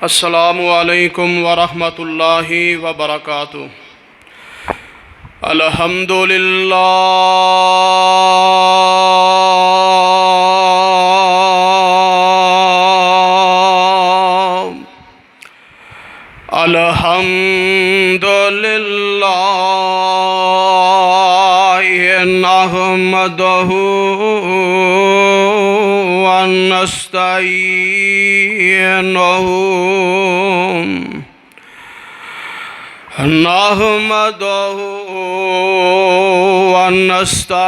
السلام علیکم ورحمۃ اللہ وبرکاتہ۔ الحمدللہ نحمدہ ونستعینہ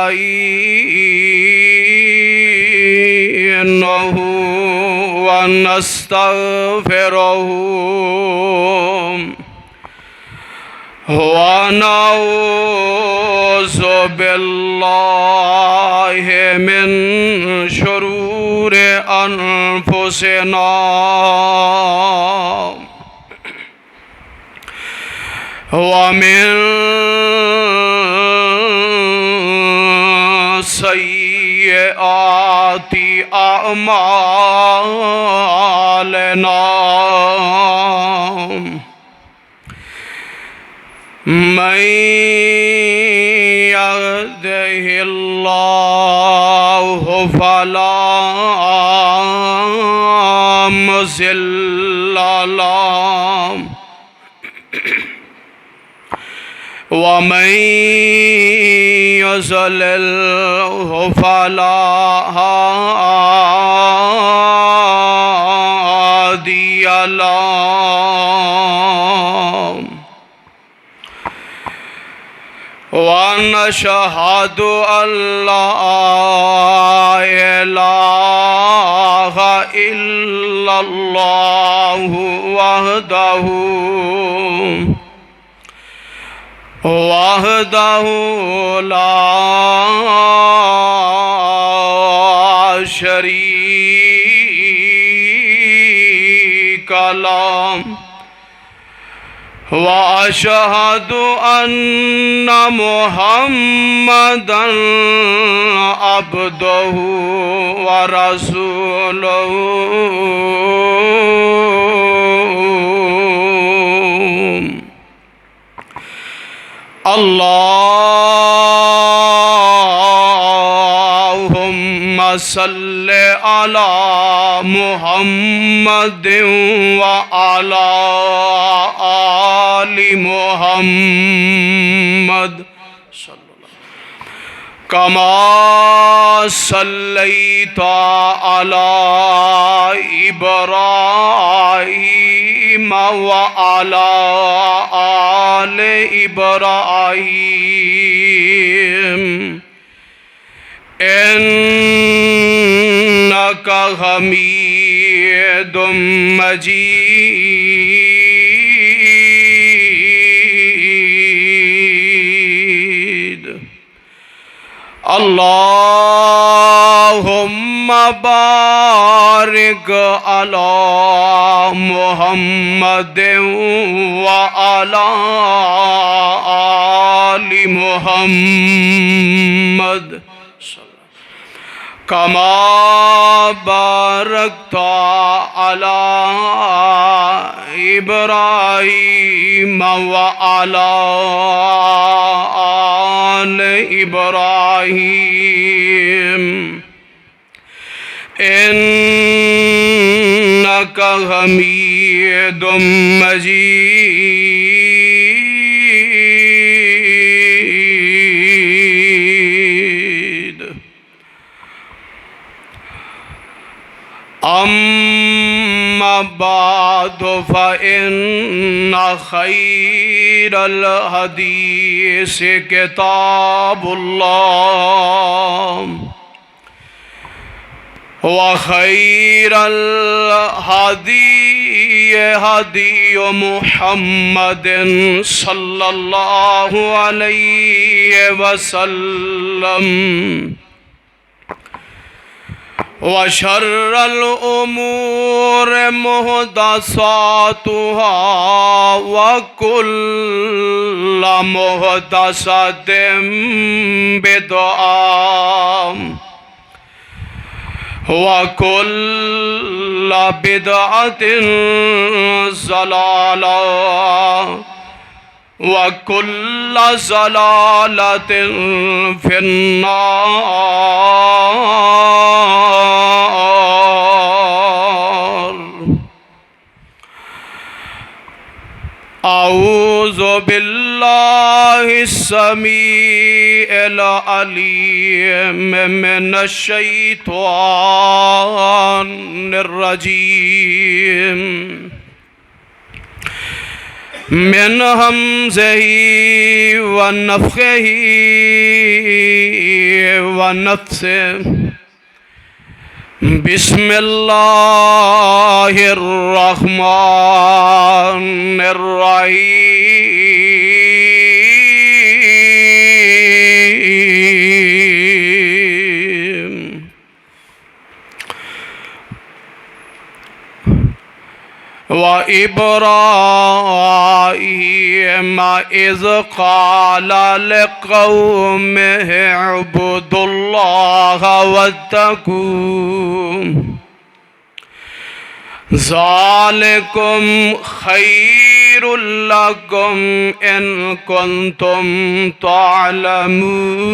ونستغفرہ ونعوذ باللہ من شرور انفسنا ومن سیئات اعمالنا، من يهده الله فلا مضل له ومن يضلل فلا هادي له، ونشهد أن لا إله إلا الله وحده لا شريك له، وأشهد أن محمدًا عبده ورسوله، اللهم صل على محمد وعلى آل محمد كما صليت على إبراهيم وعلى آل إبراهيم إنك حميد مجيد۔ اللهم بارك على محمد وعلى آل محمد كما باركت على إبراهيم وعلى آل إبراهيم إنك حميد مجيد۔ أما بعد فإن خير الحديث كتاب الله، وخير الهدي هدي محمد صلى الله عليه وسلم وشر الأمور محدثاتها وكل محدثة بدعة وكل بدعة ضلالة وكل ضلالة في النار. أعوذ بالله السميع العليم من الشيطان الرجيم من همزه ونفخه ونفثه. بسم الله الرحمن الرحيم. وإبراهيم إذ قال لقومه اعبدوا الله واتقوه ذلكم خير لكم إن كنتم تعلمون.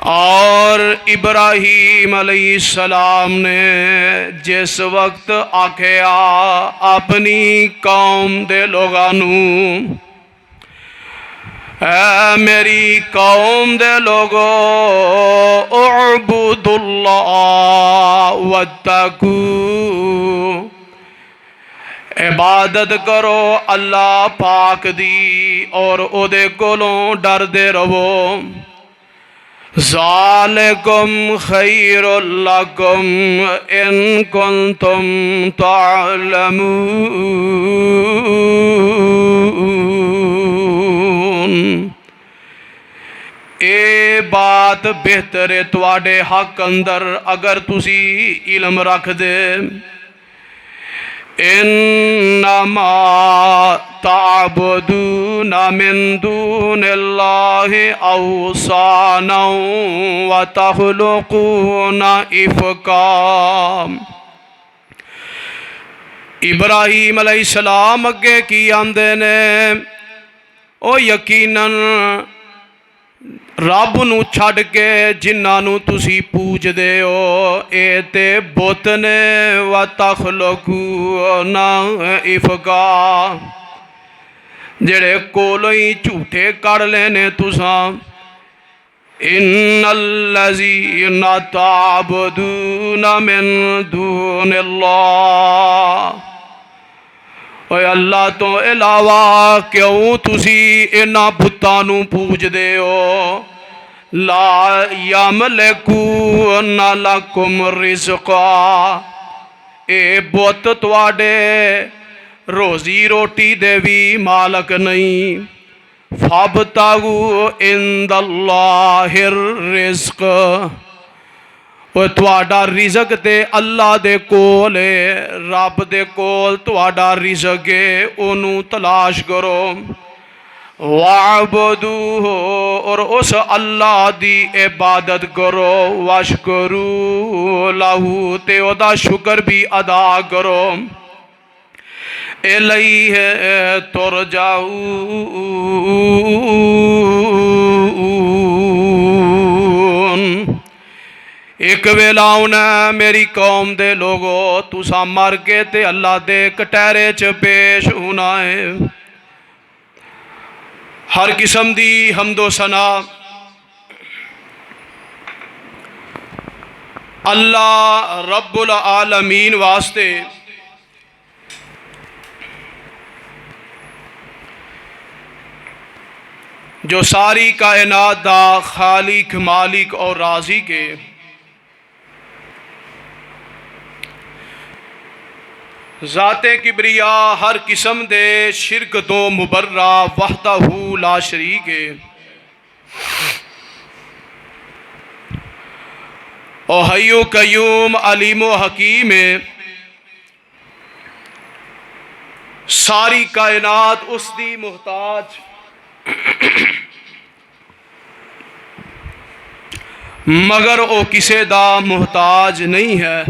اور ابراہیم علیہ السلام نے جس وقت آکھیا اپنی قوم دے لوگانوں، اے میری قوم دے لوگو، اعبدوا اللہ واتقوا، عبادت کرو اللہ پاک دی اور او دے کولوں ڈر دے رہو. ذالکم خیر لکم ان کنتم تعلمون. اے بات بہتر ہے تواڈے حق اندر اگر تسی علم رکھ دے. انما تعبدون من دون اللہ اوثانا وتخلقون افکا. ابراہیم علیہ السلام اگے کی آندے نے، او یقیناً رب نو چھڈ کے جنہاں نو تسی پوج دے ہو اے تے بت نے. وَتَخْلُقُونَ اِفْكًا، جڑے کولوں ہی جھوٹے کر لینے تساں. اِنَّ الَّذِينَ تَعْبُدُونَ مِن دُونِ اللَّهِ، اے اللہ تو علاوہ کیوں تسی انہاں بتاں نوں پوج دے ہو؟ لا یملکون لکم رزقا، اے بت تواڈے روزی روٹی دے بھی مالک نہیں. فابتغوا عند اللہ الرزق، تواڈا رزق تے اللہ دے کول ہے، رب دے کول تواڈا رزق ہے، انہوں تلاش کرو. وَعْبُدُوهُ، اور اس اللہ دی عبادت کرو. وَاشْكُرُوا لَهُ، تے او دا شکر بھی ادا کرو. الیہ ترجعون، ایک ویلا ہونا میری قوم دے لوگو تساں مر کے تے اللہ دے کٹہرے چ پیش ہونا ہے. ہر قسم دی حمد و ثنا اللہ رب العالمین واسطے. جو ساری کائنات دا خالق مالک اور رازق ہے، ذات کبریا ہر قسم دے شرک تو مبرہ وحدہ لا شریک ہے، او حی و قیوم علیم و حکیم ہے، ساری کائنات اس دی محتاج مگر او کسے دا محتاج نہیں ہے۔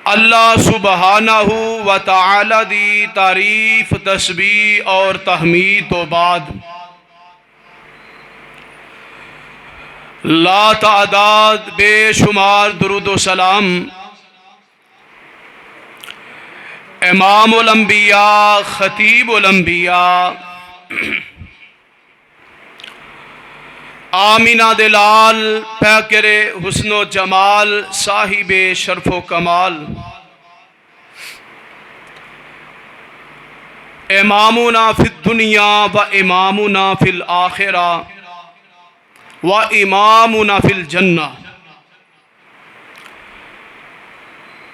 اللہ سبحانہ و تعالی دی تعریف تسبیح اور تحمید تو بعد لا تعداد بے شمار درود و سلام امام الانبیاء خطیب الانبیاء آمینہ دلال پیکر حسن و جمال صاحب شرف و کمال امامنا فی الدنیا و امامنا فی الآخرہ و امامنا فی الجنہ۔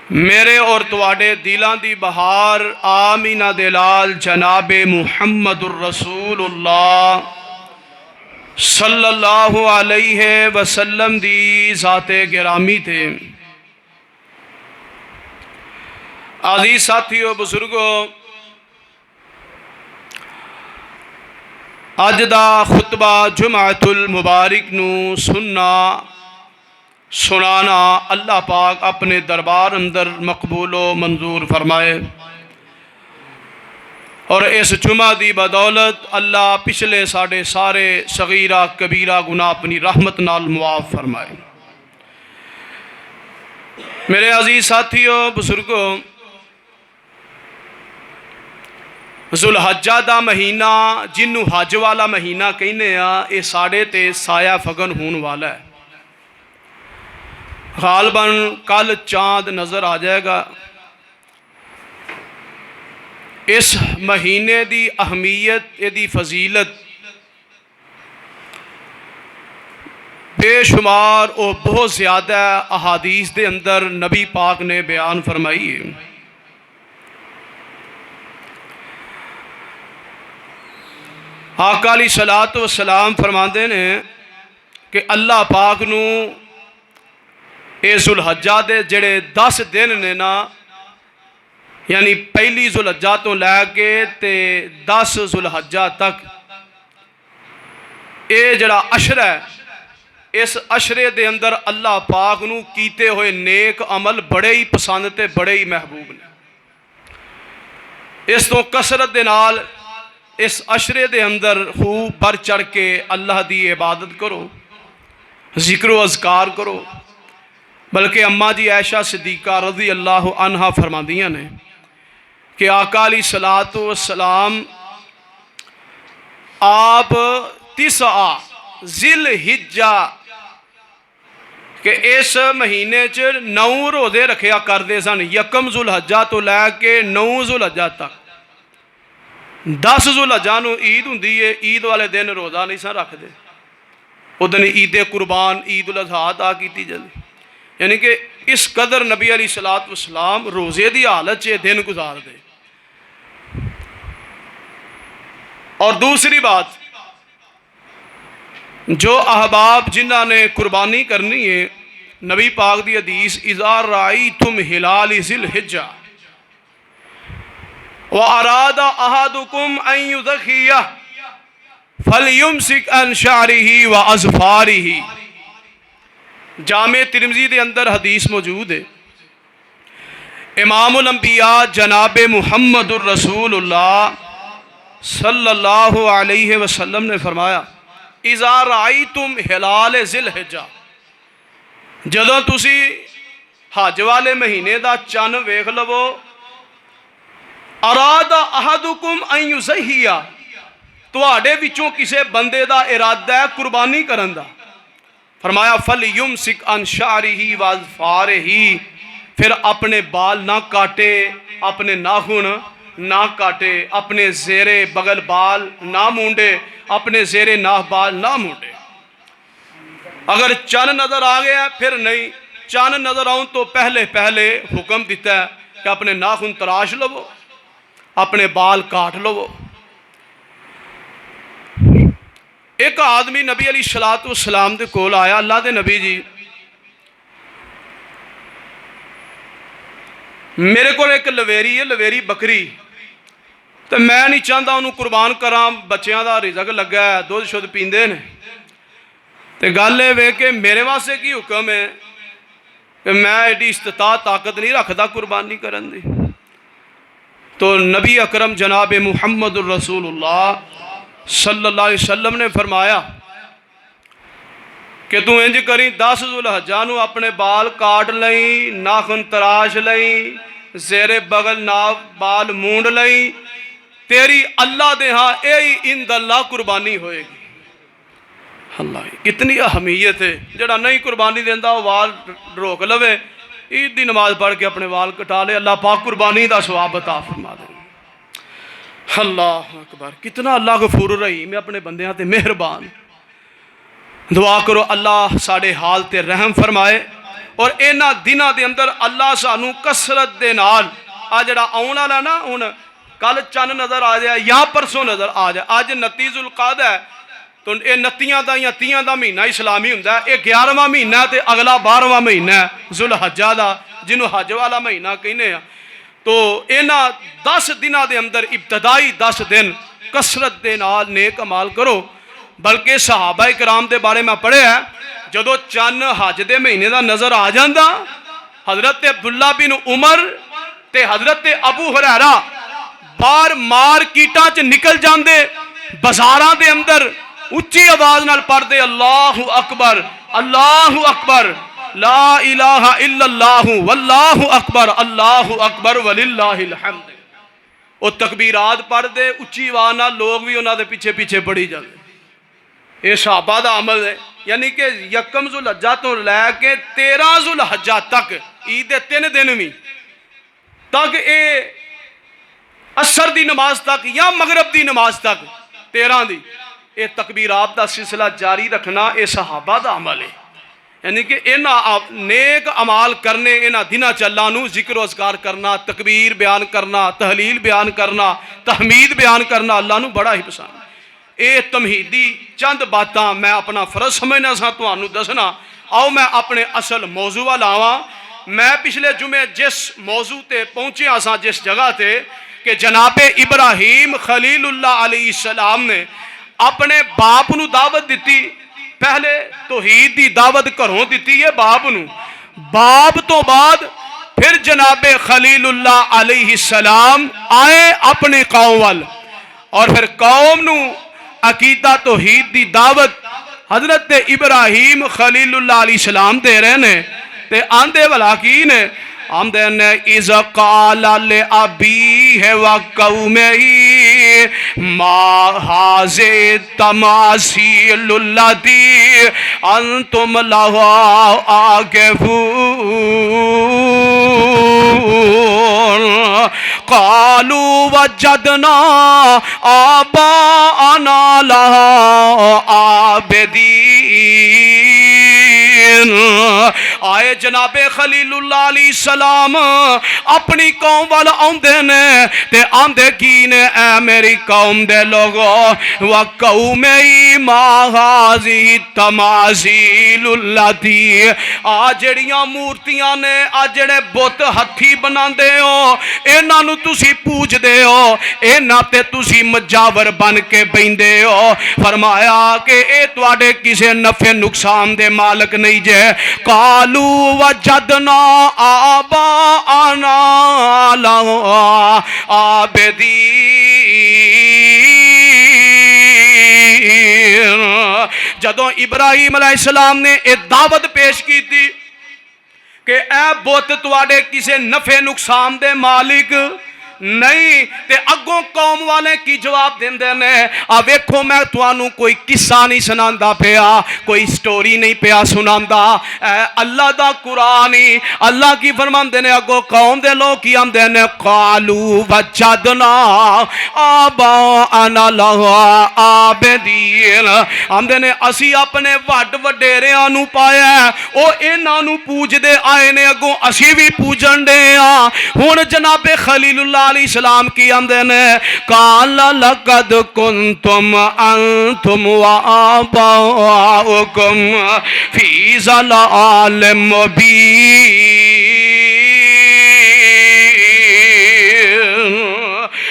میرے اور تواڈے دلاں دی بہار آمینہ دلال جناب محمد الرسول اللہ صلی اللہ علیہ وسلم دی ذات گرامی تھے۔ عزیز ساتھیو بزرگو، اج دا خطبہ جمعۃ المبارک نو سنانا اللہ پاک اپنے دربار اندر مقبول و منظور فرمائے، اور اس جمعہ دی بدولت اللہ پچھلے ساڑھے سارے صغیرہ کبیرہ گناہ اپنی رحمت نال معاف فرمائے۔ میرے عزیز ساتھیو بزرگو، ذوالحجہ دا مہینہ جنوں حج والا مہینہ کہنے یہ ساڑھے تے سایہ فگن ہون والا ہے۔ غالباً کل چاند نظر آ جائے گا۔ اس مہینے دی اہمیت دی فضیلت بے شمار اور بہت زیادہ احادیث دے اندر نبی پاک نے بیان فرمائی ہے۔ آقا علیہ الصلوۃ والسلام فرماندے نے کہ اللہ پاک نو اے ذوالحجہ دے جڑے 10 دن نے نا، یعنی پہلی ذوالحجہ تو لے کے تے 10 ذوالحجہ تک، اے جڑا عشرہ ہے، اس عشرے دے اندر اللہ پاک نو کیتے ہوئے نیک عمل بڑے ہی پسند تے بڑے ہی محبوب نے۔ اس تو کثرت دے نال اس عشرے دے اندر خوب بڑھ چڑھ کے اللہ دی عبادت کرو، ذکر و اذکار کرو۔ بلکہ اماں جی عائشہ صدیقہ رضی اللہ عنہا فرماندیاں نے کہ آقا علیہ الصلوۃ والسلام آپ 9 ذی الحجہ کہ اس مہینے 9 روزے رکھیا کردے سن، 1 ذوالحجہ تو لے کے 9 ذوالحجہ تک۔ 10 ذوالحجہ نو عید ہوندی ہے، عید والے دن روزہ نہیں سن رکھدے، او دن عید قربان عید الاضحیٰ ادا کیتی جاندی، یعنی کہ اس قدر نبی علیہ الصلوۃ والسلام روزے دی حالت دن گزار دے۔ اور دوسری بات، جو احباب جنہاں نے قربانی کرنی ہے، نبی پاک دی حدیث اذا رأیتم ہلال ذی الحجہ وَأَرَادَ أَحَدُكُمْ أَن يُضَحِّيَ فَلْيُمْسِكْ عَنْ شَعْرِهِ وَأَظْفَارِهِ۔ جامع ترمذی دے اندر حدیث موجود ہے، امام الانبیاء جناب محمد الرسول اللہ صلی اللہ علیہ وسلم نے فرمایا اذا رأیتم ہلال ذی الحجہ، جدوں تسی حج والے مہینے دا چن ویکھ لو، اراد احدکم ان یضحی، تواڈے وچوں کسے بندے دا ارادہ ہے قربانی کرن دا، فرمایا فلیمسک عن شعرہ واظفارہ، پھر اپنے بال نہ کاٹے، اپنے ناخن نہ کاٹے، اپنے زیر بغل بال نہ مونڈے، اپنے زیر ناف بال نہ مونڈے۔ اگر چن نظر آ گیا پھر نہیں، چن نظر آؤں تو پہلے حکم دیتا ہے کہ اپنے ناخن تراش لو، اپنے بال کاٹ لو۔ ایک آدمی نبی علیہ السلام دے کول آیا، اللہ دے نبی جی میرے کو ایک لویری ہے، لویری بکری، تو میں نہیں چاہتا انہوں قربان کراں، بچیاں دا رزق لگا ہے، دودھ شدھ پیندے نے، تو گل یہ کہ میرے واسطے کی حکم ہے کہ میں ایڈی استطاعت طاقت نہیں رکھتا قربانی کرن دی۔ تو نبی اکرم جناب محمد الرسول اللہ صلی اللہ علیہ وسلم نے فرمایا کہ تو انج کریں 10 ذوالحجہ نو اپنے بال کاٹ لیں، ناخن تراش لیں، زیر بغل ناف بال مونڈ لیں، تیری اللہ دے ہاں اے اند اللہ قربانی ہوئے گی۔ اللہ کتنی اہمیت ہے، جڑا نہیں قربانی دیندہ وہ وال روک لوے، عید دی نماز پڑھ کے اپنے وال کٹا لے، اللہ پاک قربانی دا ثواب عطا فرما دے۔ اللہ اکبر، کتنا اللہ غفور الرحیم ہے، اپنے بندیاں تے مہربان۔ دعا کرو اللہ ساڑے حال تے رحم فرمائے، اور اینا دنہ دے اندر اللہ سانو کسرت دے نال جڑا آن والا نا، ہن کل چن نظر آ جائے یا پرسوں نظر آ جائے، آج 29 ذوالقعدہ ہے، تو یہ 29 دا یا 30 دا مہینہ اسلامی ہوندا ہے، یہ 11واں مہینہ تے اگلا 12واں مہینہ ہے ذوالحجہ دا، جنہوں حج والا مہینہ کہنے ہیں۔ تو اینا 10 دنہ دے اندر ابتدائی 10 دن کسرت دے نال نیک عمال کرو۔ بلکہ صحابہ کرام دے بارے میں پڑھے ہیں، جدو چن حج دے مہینے دا نظر آ جاندہ، حضرت عبداللہ بن عمر تے حضرت ابو ہریرہ بار مارکیٹاں چ نکل جاندے، بازاراں دے اندر اچھی آواز نال پڑھ دے اللہ اکبر، اللہ اکبر، لا الہ الا اللہ واللہ اکبر، اللہ اکبر وللہ الحمد۔ وہ تکبیرات پڑھ دے اچھی آواز نال، لوگ بھی انہاں دے پیچھے پیچھے پڑھی جاندے۔ یہ صحابہ دا عمل ہے، یعنی کہ یکم ذوالحجہ تو لے کے 13 ذوالحجہ تک، عید 3 دن بھی تک، اے عصر دی نماز تک یا مغرب دی نماز تک 13 دی، اے تکبیرات دا سلسلہ جاری رکھنا اے صحابہ دا عمل ہے۔ یعنی کہ انہاں نیک عمال کرنے، انہاں دنہ چلا نو ذکر و اذکار کرنا، تکبیر بیان کرنا، تحلیل بیان کرنا، تحمید بیان کرنا اللہ نو بڑا ہی پسند۔ اے تمہیدی چند باتاں میں اپنا فرض سمجھنا سا تو آنو دسنا۔ آؤ میں اپنے اصل موضوع لاواں۔ میں پچھلے جمعے جس موضوع تے پہنچے آساں، جس جگہ تے کہ جناب ابراہیم خلیل اللہ علیہ السلام نے اپنے باپ نو دعوت دیتی، پہلے توحید دی دعوت گھروں دیتی ہے باپ نو، باپ تو بعد پھر جناب خلیل اللہ علیہ السلام آئے اپنی قوم وال، اور پھر قوم نو عقیدہ توحید دی دعوت حضرت ابراہیم خلیل اللہ علیہ السلام دے رہنے، تے آندے والا کی نے آمدے نے اِذْ قَالَ لِأَبِيهِ وَقَوْمِهِ مَا هَٰذِهِ التَّمَاثِيلُ الَّتِي أَنْتُمْ لَهَا عَاكِفُونَ قَالُوا وَجَدْنَا آبَاءَنَا لَهَا عَابِدِينَ۔ آئے جناب خلیل اللہ علیہ السلام اپنی قوم والا آندے نے، تے آندے کی نے اے میری قوم دے لوگو، وَقَوْمِهِ مَا هَٰذِهِ التَّمَاثِيلُ الَّتِي، جڑیاں مورتیاں نے، جڑے بت ہتھی بنا دے ہو، انہاں نو تسی پوج دے ہو، انہاں تے تسی مجاور بن کے بیندے ہو۔ فرمایا کہ اے تواڈے کسے نفع نقصان دے مالک نہیں جے۔ قالوا وجدنا آباءنا لها عابدین۔ جدوں ابراہیم علیہ السلام نے ایک دعوت پیش کی تھی کہ اے بت تواڈے کسے نفع نقصان دے مالک نہیں تے اگوں قوم والے کی جواب دیندے نے آ ویکھو میں تانوں کوئی قصہ نہیں سناندا پیا کوئی سٹوری نہیں پیا سناندا اللہ دا قرآن ہی اللہ کی فرماندے نے اگوں قوم دے لوگ کی آندے نے قالوا وجدنا آباءنا لها عابدین آندے نے اسی اپنے وڈ وڈیریاں نو پایا او انہاں نو پوج دے آئے نے اگوں اسی بھی پوجن دے ہاں ہن جناب خلیل اللہ علیہ السلام کی آندے نے قال لقد کنتم انتم وآباؤکم فی ضلال مبین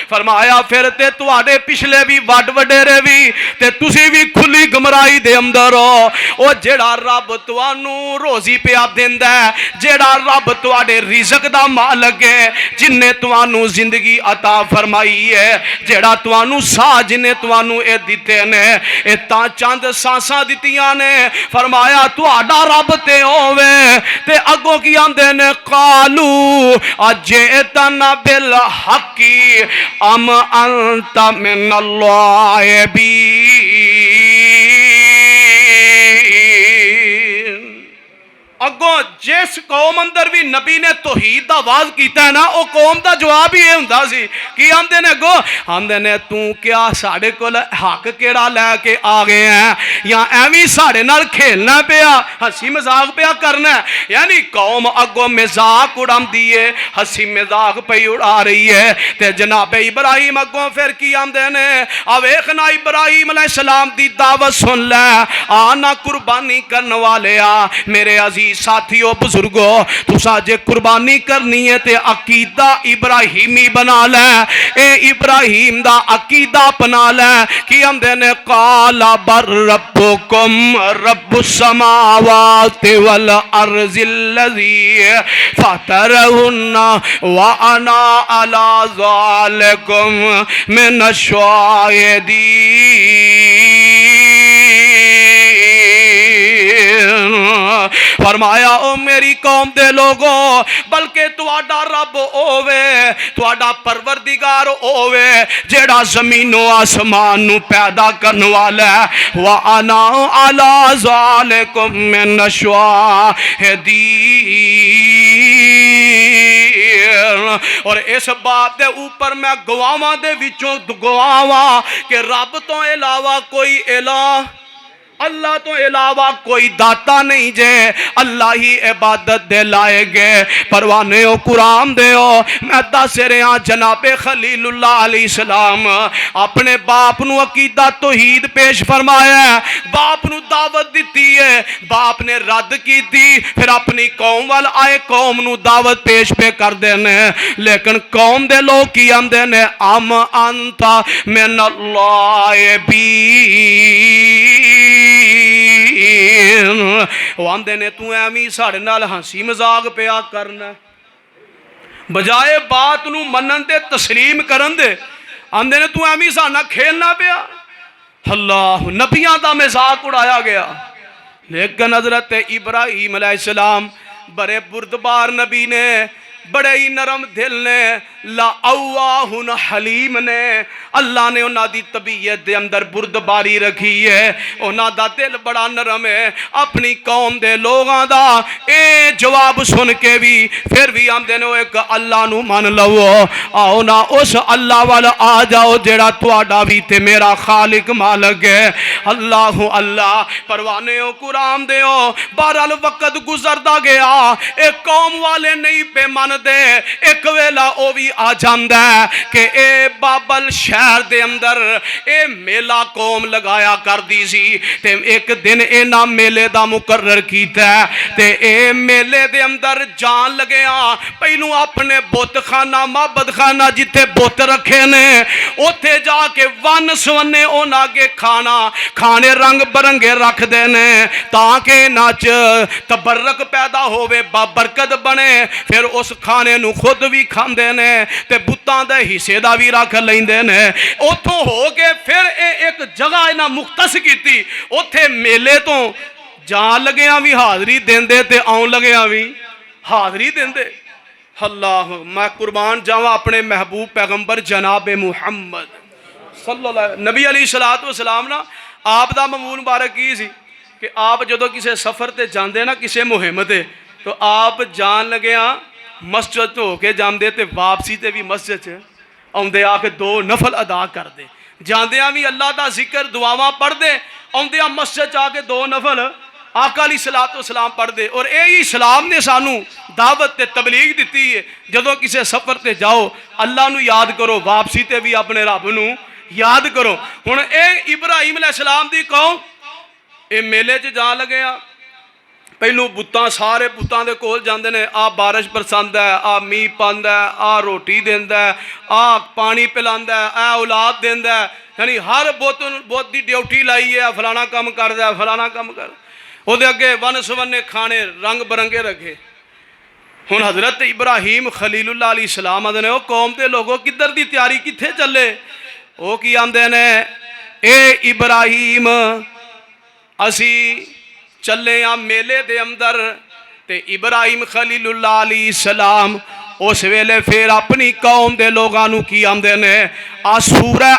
فرمایا پھر تے تواڈے پچھلے بھی وڈ وڈیرے بھی تے تسی بھی کھلی گمرائی دے اندر ہو او جیڑا رب توانوں روزی پیا دیندا ہے جیڑا رب تواڈے رزق دا مالک ہے جن نے توانوں زندگی عطا فرمائی ہے جیڑا توانوں ساہ جن نے توانوں اے دتے نے اے تاں چند سانساں دتیاں نے فرمایا تواڈا رب تے ہووے تے اگوں کی آندے نے قالو اجئتنا بالحق ام انت من الغائبین اگوں جس قوم اندر بھی نبی نے توحید دا آواز کیتا ہے نا او قوم دا جواب ہی یہ ہوندا سی کی آندے نے اگوں آندے نے تو کیا ساڈے کول حق کیڑا لے کے آ گئے ہیں یا ایویں ساڈے نال کھیلنا پیا ہنسی مذاق پیا کرنا ہے یعنی قوم اگوں مذاق اڑاندی ہے ہنسی مذاق پئی اڑا رہی ہے تے جناب ابراہیم اگوں پھر کی آندے نے آ ویکھنا ابراہیم علیہ السلام دی دعوت سن لے آنا قربانی کرن والے آ میرے عزیز ساتھیو بزرگو تسا جے قربانی کرنی ہے تے عقیدہ ابراہیمی بنا لے اے ابراہیم دا عقیدہ اپنا لے کی آندے نے قال بر ربکم رب السماوات والارض الذی فطرہن وانا علی ذالکم من الشاہدین فرمایا او میری قوم دے لوگوں بلکہ تواڈا رب ہووے تواڈا پروردگار ہووے جیڑا زمین و آسمان نو پیدا کرن والا ہے وانا علی ذالکم من الشاہدین اور اس بات دے اوپر میں گواواں دے وچوں گواواں کہ رب تو علاوہ کوئی الہ اللہ تو علاوہ کوئی داتا نہیں جے اللہ ہی عبادت دے لائے گے پروانے ہو قرآن دے ہو میں دس رہا جناب خلیل اللہ علیہ السلام اپنے باپ نو عقیدہ توحید پیش فرمایا ہے باپ نو دعوت دیتی ہے باپ نے رد کی تھی پھر اپنی قوم وال آئے قوم نو دعوت پیش پہ کر دینے لیکن قوم دے لوگ کی آندے نے ام انتا من اللہ وہ آندے نے تو ایمی ساڑھے نال ہنسی مزاق پیا کرنا بجائے بات نو منن دے تسلیم کرن دے آندے نے تو ایمی ساڑھنا کھیلنا پیا اللہ نبیاں دا مزاق اڑایا گیا لیکن حضرت ابراہیم علیہ السلام بڑے بردبار نبی نے بڑے ہی نرم دل نے لا اواہن حلیم نے اللہ نے انہاں دی طبیعت دے اندر بردباری رکھی ہے انہاں دا دل بڑا نرم ہے اپنی قوم دے لوگاں دا اے جواب سن کے بھی پھر بھی آندے نے ایک اللہ نو مان لو آؤ نا اس اللہ والا آ جاؤ جیڑا تواڈا بھی تے میرا خالق مالک ہے اللہ اللہ پروانے ہو قرآن دے ہو بہرحال وقت گزردا گیا ایک قوم والے نہیں پہ مان دے ایک ویلا او بھی آ جاندہ ہے کہ اے بابل شہر دے اندر اے میلہ قوم لگایا کر دی سی تے ایک دن اے نام میلے دا مقرر کیتا ہے تے اے میلے دے اندر جان لگے پہلو اپنے بت خانہ معبد خانہ جتے بت رکھے نے اوتھے جا کے ون سونے اونا کے کھانے رنگ برنگے رکھ دینے تاکہ ناچ تبرک پیدا ہوئے برکت بنے پھر اس کھانے نو خود بھی کھان دینے تے بتاں دے حصے دا بھی رکھ لین دینے اتھوں ہو کے پھر ایک جگہ اینا مختص کی تھی اتھے میلے تو جان لگے بھی حاضری دین دے تے آؤں لگے بھی حاضری دین دے اللہ میں قربان جاواں اپنے محبوب پیغمبر جناب محمد صلی اللہ علیہ نبی علیہ الصلوۃ والسلام نا آپ دا معمول مبارک کی سی کہ آپ جدو کسی سفر تے جاندے نا کسی مہم تے تو آپ جان لگے ہاں مسجد ہو کے جاندے تے واپسی تے بھی مسجد چ آندے آ کے 2 نفل ادا کر دے جاندیاں بھی اللہ دا ذکر دعاواں پڑھ دے آندیاں مسجد آ کے 2 نفل آقا علیہ الصلوۃ والسلام پڑھ دے اور یہی اسلام نے سانو دعوت تے تبلیغ دیتی ہے جدو کسی سفر تے جاؤ اللہ نو یاد کرو واپسی تے بھی اپنے رب نو یاد کرو ہن اے ابراہیم علیہ السلام دی قوم اے میلے چ جان لگے ہاں پہلو بتاں سارے بتاں دے کول جاندے نے آ بارش برساندا ہے آ می پاندا ہے آ روٹی دیندا ہے آ پانی پلاندا ہے اے اولاد دیندا ہے یعنی ہر بت دی ڈیوٹی لائی ہے فلانا کام کردا ہے فلانا کام کر او دے اگے ون سونے کھانے رنگ برنگے رکھے ہن حضرت ابراہیم خلیل اللہ علیہ السلام آدھے نے او قوم تے لوگوں کدھر دی تیاری کتھے چلے او کی آندے نے اے ابراہیم اسی چلے ہاں میلے دے اندر تے ابراہیم خلیل اللہ علیہ السلام اس ویلے پھر اپنی قوم دے لوگانو کی آمدے نے آ سورہ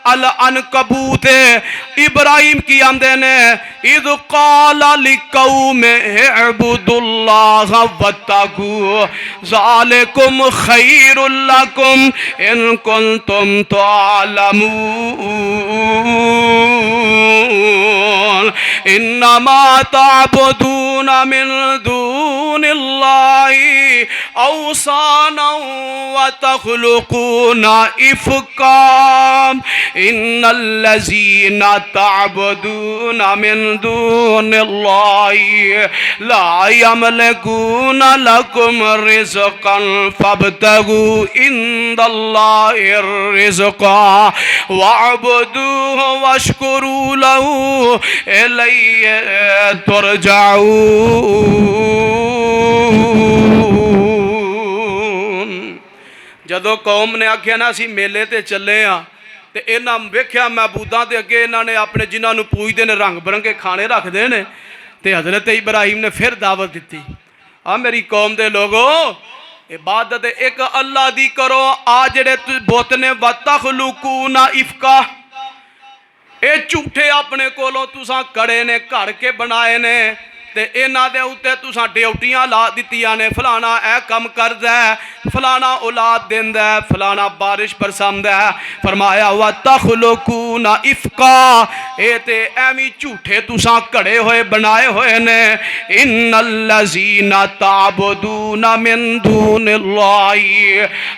العنکبوت ابراہیم کی آمدے نے اذ قال لقوم اعبدوا اللہ واتقوا ذالکم خیر لکم ان کنتم تعلمون انما تعبدون من دون اللہ اوثانا وتخلقون افکا ان الذین تعبدون من دون اللہ لا یملکون لکم رزقا فابتغوا عند اللہ الرزقا واعبدوہ واشکروا لہ الیہ ترجعون جدو قوم نے آکھیا نا اسی میلے تے چلے ہاں تے انہاں ویکھیا معبوداں دے اگے انہاں نے اپنے جنہاں نو پوجدے نے رنگ برنگے کھانے رکھ دے نے تے حضرت ابراہیم نے پھر دعوت دیتی آ میری قوم دے لوگو عبادت ایک اللہ دی کرو آ جڑے بت نے وتخلقون افکا اے جھوٹے اپنے کولوں تساں کڑے نے گھڑ کے بنائے نے تے انہاں دے اوتے تساں ڈیوٹیاں لا دتیاں نے فلانا اے کم کردا ہے فلانا اولاد دیندا ہے فلانا بارش برساندا ہے فرمایا وتخلقون افکا اے تے ایویں جھوٹے تساں کڑے ہوئے بنائے ہوئے نے ان الذین تعبدون من دون اللہ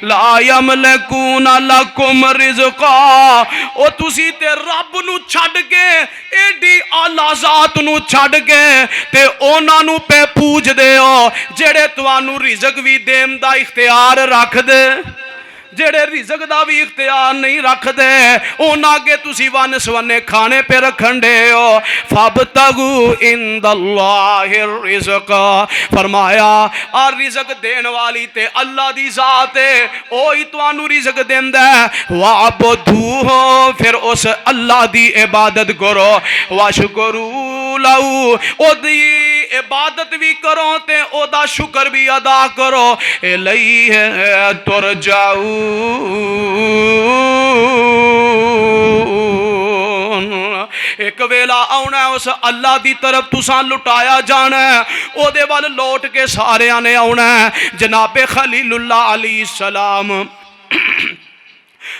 لا یملکون لکم رزقا او تسی تے رب نو چھڈ کے ایڈی اعلی ذات نو چھڈ کے تے اونا نو پہ پوج دے ہو جڑے توانو رزق بھی دین دا اختیار رکھ دے جڑے رزق دا بھی اختیار نہیں رکھ دے اونا کے تسی ون سونے کھانے پہ رکھن دے ہو فابتغوا عند اللہ الرزق فرمایا اور رزق دین والی تے اللہ دی ذات ہے اوہی توانو رزق دین دے وعبدوہ پھر اس اللہ دی عبادت کرو واشکروا لہو او دی عبادت بھی کرو تے او دا شکر بھی ادا کرو الیہ ترجعون ایک ویلا آنا ہے اس اللہ دی طرف تساں لٹایا جانا ہے او دے وال لوٹ کے سارے آنے آنا ہے جناب خلیل اللہ علیہ السلام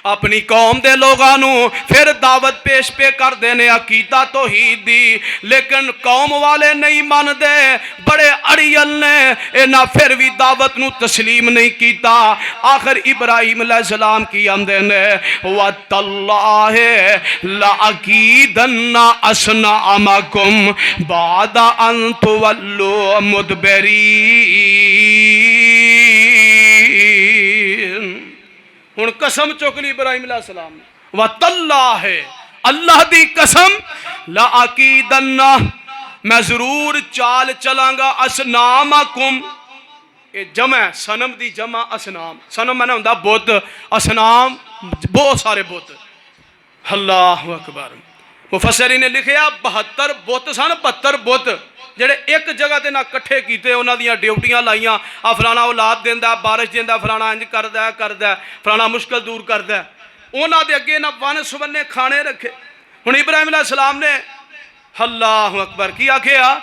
اپنی قوم دے لوگانو پھر دعوت پیش پہ کر دینے عقیدہ توحید دی لیکن قوم والے نہیں مان دے بڑے اڑیل نے انہاں پھر بھی دعوت نو تسلیم نہیں کیتا آخر ابراہیم علیہ السلام کی آمدے نے وَتَاللَّهِ لَأَكِيدَنَّ أَصْنَامَكُمْ بَعْدَ أَن تُوَلُّوا مُدْبِرِينَ ہن قسم چوکلی ابراہیم علیہ السلام وَتَاللَّهِ اللہ دی قسم لَأَكِيدَنَّ میں ضرور چال چلاں گا اصنامکم یہ جمع سنم دی جمع اسنام سنم میں نے ہوں بت اسنام بہت سارے بت اللہ اکبر مفسرین نے لکھیا 72 بت سن 72 بت جڑے ایک جگہ تے نہ کٹھے کیتے انہاں دیاں ڈیوٹیاں لائیاں آ فلانا اولاد دیندا بارش دیندا فلانا انج کردا ہے فلانا مشکل دور کردا ہے انہاں دے اگے نہ ون سونے کھانے رکھے ہن ابراہیم علیہ السلام نے اللہ اکبر کی آکھیا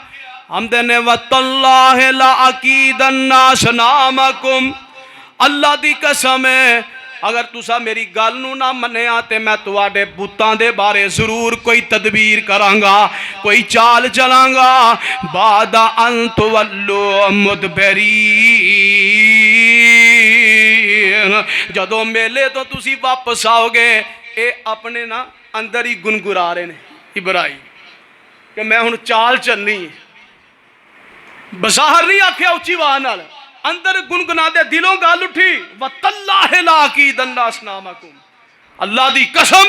حمدن وَتَاللَّهِ لَأَكِيدَنَّ أَصْنَامَكُمْ اللہ دی قسم ہے اگر تسا میری گل نو نہ منیا تے میں تواڈے بتاں دے بارے ضرور کوئی تدبیر کراں گا کوئی چال چلاں گا بعد ان تولوا مدبرین جدوں میلے تو تسی واپس آؤ گے اے اپنے نا اندر ہی گنگرا رہے نے ابراہیم کہ میں ہن چال چلنی ہے بظاہر نہیں آکھیا اچھی آواز نال اندر گنگنا دے دلوں گال اٹھی وَتَاللَّهِ لَأَكِيدَنَّ أَصْنَامَكُمْ اللہ دی قسم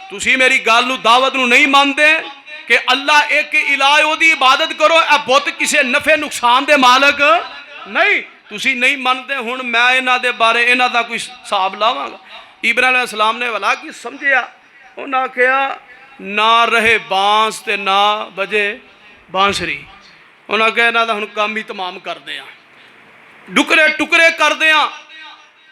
تسی میری گل نو دعوت نو نہیں مانتے کہ اللہ ایک الہ او دی عبادت کرو اے بت کسے نفع نقصان دے مالک نہیں تسی نہیں مانتے ہن میں انہاں دے بارے انہاں دا کوئی حساب لاواں گا ابراہیم علیہ السلام نے ولا کی سمجھیا انہاں کہیا نہ رہے بانس تے نہ بجے بانسری انہاں کہیا انہاں دا ہن کام ہی تمام کر دیاں ٹکرے ٹکرے کر دیاں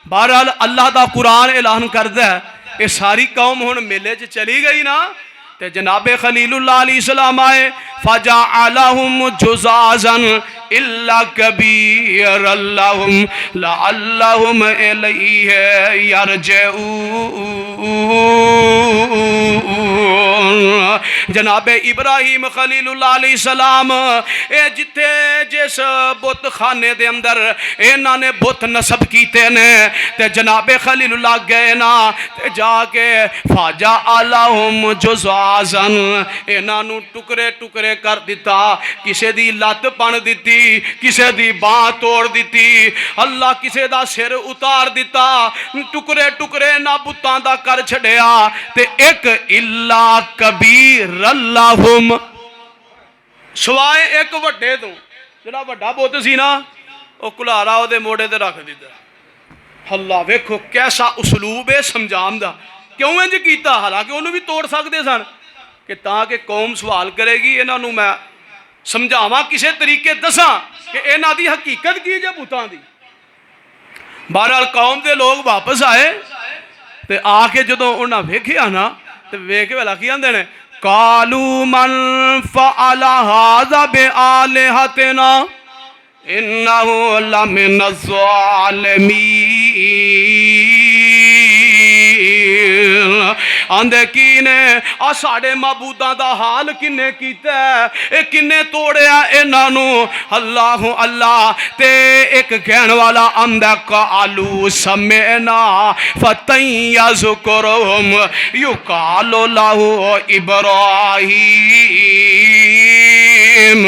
بہرحال اللہ دا قرآن اعلان کردہ ہے یہ ساری قوم ہن میلے چ چلی گئی نا تے جناب خلیل اللہ علیہ السلام آئے فَجَعَلَهُمْ جُزَازًا إِلَّا كَبِيرًا لَهُمْ لَعَلَّهُمْ إِلَيْهِ يَرْجِعُونَ جناب ابراہیم خلیل اللہ علیہ السلام اے جتے جس بت خانے دے اندر انہاں نے بت نصب کیتے نے تے جناب خلیل اللہ گئے نا تے جا کے فَجَعَلَهُمْ جُزَازًا انہاں نو ٹکرے ٹکرے کر دیتا کسے دی لت پن دیتی کسے دی باں توڑ دیتی اللہ کسے دا سر اتار دیتا ٹکرے ٹکرے نہ بتاں دا کر چھڑیا تے ایک اللہ کبیر اللہم سوائے ایک وڈے تو جڑا وڈا بت سی نا او کلارا او دے موڑے تے رکھ دیتا اللہ ویکھو کیسا اسلوب ہے سمجھام دا کیوں انج کیتا حالانکہ انہوں بھی توڑ سکتے سن کہ تاکہ قوم سوال کرے گی انہاں نو میں سمجھاواں کسے طریقے دساں کہ انہاں دی حقیقت کی جے بتاں دی بہرحال قوم دے لوگ واپس آئے تے آ کے جدوں انہاں ویکھیا نا تے ویکھ والا کی آندے نے قالوا من فعل هذا بآلهتنا انه لمن الظالمین آندے کینے آ ساڑے معبوداں دا حال کنے کیتا ہے اے کنے توڑیا انہاں نو اللہ اللہ تے ایک کہن والا آندہ قالو سمعنا فتن یذکرہم یقال لہ ابراہیم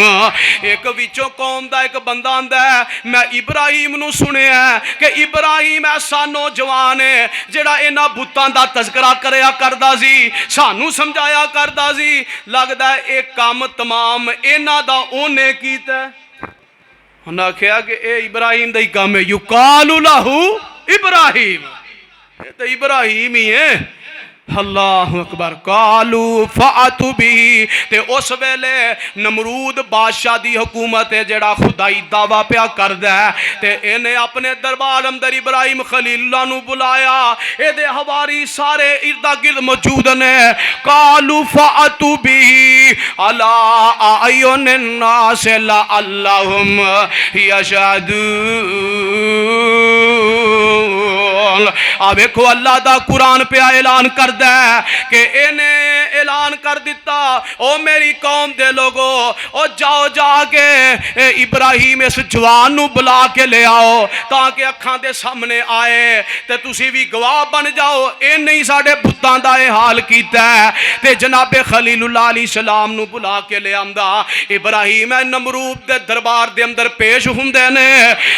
ایک وچوں قوم دا ایک بندہ آندہ ہے میں ابراہیم نو سنے ہیں کہ ابراہیم ایسا نوجوان ہے جڑا انہاں بتاں دا تذکرہ کریا کردہ سی سانو سمجھایا کردہ سی لگدا ہے ایک کام تمام انہاں دا اونے کیتا ہے انہاں کہا کہ اے ابراہیم دا ہی کام ہے یقال لہ ابراہیم یہ تو ابراہیم ہی ہے اللہ اکبر قالو فاتو بھی تے اس ویلے نمرود بادشاہ دی حکومت ہے جڑا خدائی دعویٰ پیا کردہ ہے تے انہیں اپنے دربار اندر ابراہیم خلیل اللہ نو بلایا اے دے ہواری سارے اردہ گرد موجود نے قالو فاتو بھی علا اعین الناس لعلہم یشہدون اب ایکو اللہ دا قرآن پہ اعلان کردہ کہ انہیں اعلان کر دیتا او میری قوم دے لوگو او جاؤ جا کے ابراہیم اس جوان نو بلا کے لے آؤ تاکہ اکھاں دے سامنے آئے تے تسی بھی گواہ بن جاؤ اے نہیں ساڑے بھتاں دا اے حال کیتا ہے تے جناب خلیل اللہ علیہ السلام نو بلا کے لے آمدہ ابراہیم نمرود دے دربار دے اندر پیش ہوندے نے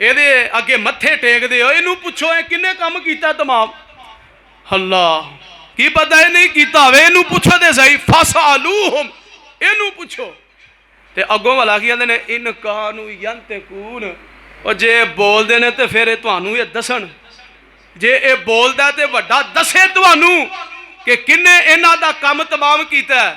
ਇਹਦੇ ਅੱਗੇ ਮੱਥੇ ਟੇਕਦੇ ਹੋ ਇਹਨੂੰ ਪੁੱਛੋ ਇਹ ਕਿੰਨੇ ਕੰਮ ਕੀਤਾ ਤਮਾਮ ਅੱਲਾ ਕੀ ਪਤਾ ਇਹ ਨਹੀਂ ਕੀਤਾ ਹੋਵੇ ਇਹਨੂੰ ਪੁੱਛੋ ਤੇ ਸਹੀ ਫਸਅਲੂਹੁਮ ਇਹਨੂੰ ਪੁੱਛੋ ਤੇ ਅੱਗੋਂ ਵਾਲਾ ਕੀ ਕਹਿੰਦੇ ਨੇ ਇਨ ਕਾਨੂ ਯੰਤਕੂਨ ਉਹ ਜੇ ਬੋਲਦੇ ਨੇ ਤੇ ਫਿਰ ਇਹ ਤੁਹਾਨੂੰ ਇਹ ਦੱਸਣ ਜੇ ਇਹ ਬੋਲਦਾ ਤੇ ਵੱਡਾ ਦੱਸੇ ਤੁਹਾਨੂੰ ਕਿ ਕਿੰਨੇ ਇਹਨਾਂ ਦਾ ਕੰਮ ਤਮਾਮ ਕੀਤਾ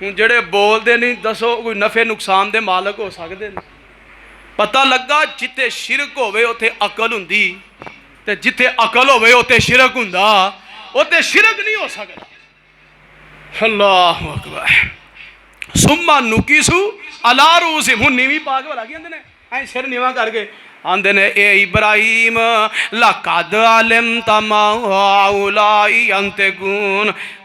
ਜਿਹੜੇ ਬੋਲਦੇ ਨਹੀਂ ਦੱਸੋ ਕੋਈ ਨਫੇ ਨੁਕਸਾਨ ਦੇ ਮਾਲਕ ਹੋ ਸਕਦੇ ਨੇ ਪਤਾ ਲੱਗਾ ਜਿੱਥੇ ਸ਼ਿਰਕ ਹੋਵੇ ਉੱਥੇ ਅਕਲ ਹੁੰਦੀ ਤੇ ਜਿੱਥੇ ਅਕਲ ਹੋਵੇ ਉੱਥੇ ਸ਼ਿਰਕ ਹੁੰਦਾ ਉੱਥੇ ਸ਼ਿਰਕ ਨਹੀਂ ਹੋ ਸਕਦਾ ਅੱਲਾਹੁ ਅਕਬਰ ਸੁਮਾ ਨੁਕਿਸੂ ਅਲਾ ਰੂਸਿਮ ਹੁਣ ਨੀਵੀਂ ਪਾ ਕੇ ਭਲਾ ਕੀ ਕਹਿੰਦੇ ਨੇ ਐ ਸਿਰ ਨੀਵਾਂ ਕਰਕੇ ਆਂਦੇ ਨੇ ਇਹ ਇਬਰਾਹੀਮ ਲਕਦ ਅਲਿਮਤ ਮਾ ਹਾਉਲਾਈ ਯੰਤਕੂਨ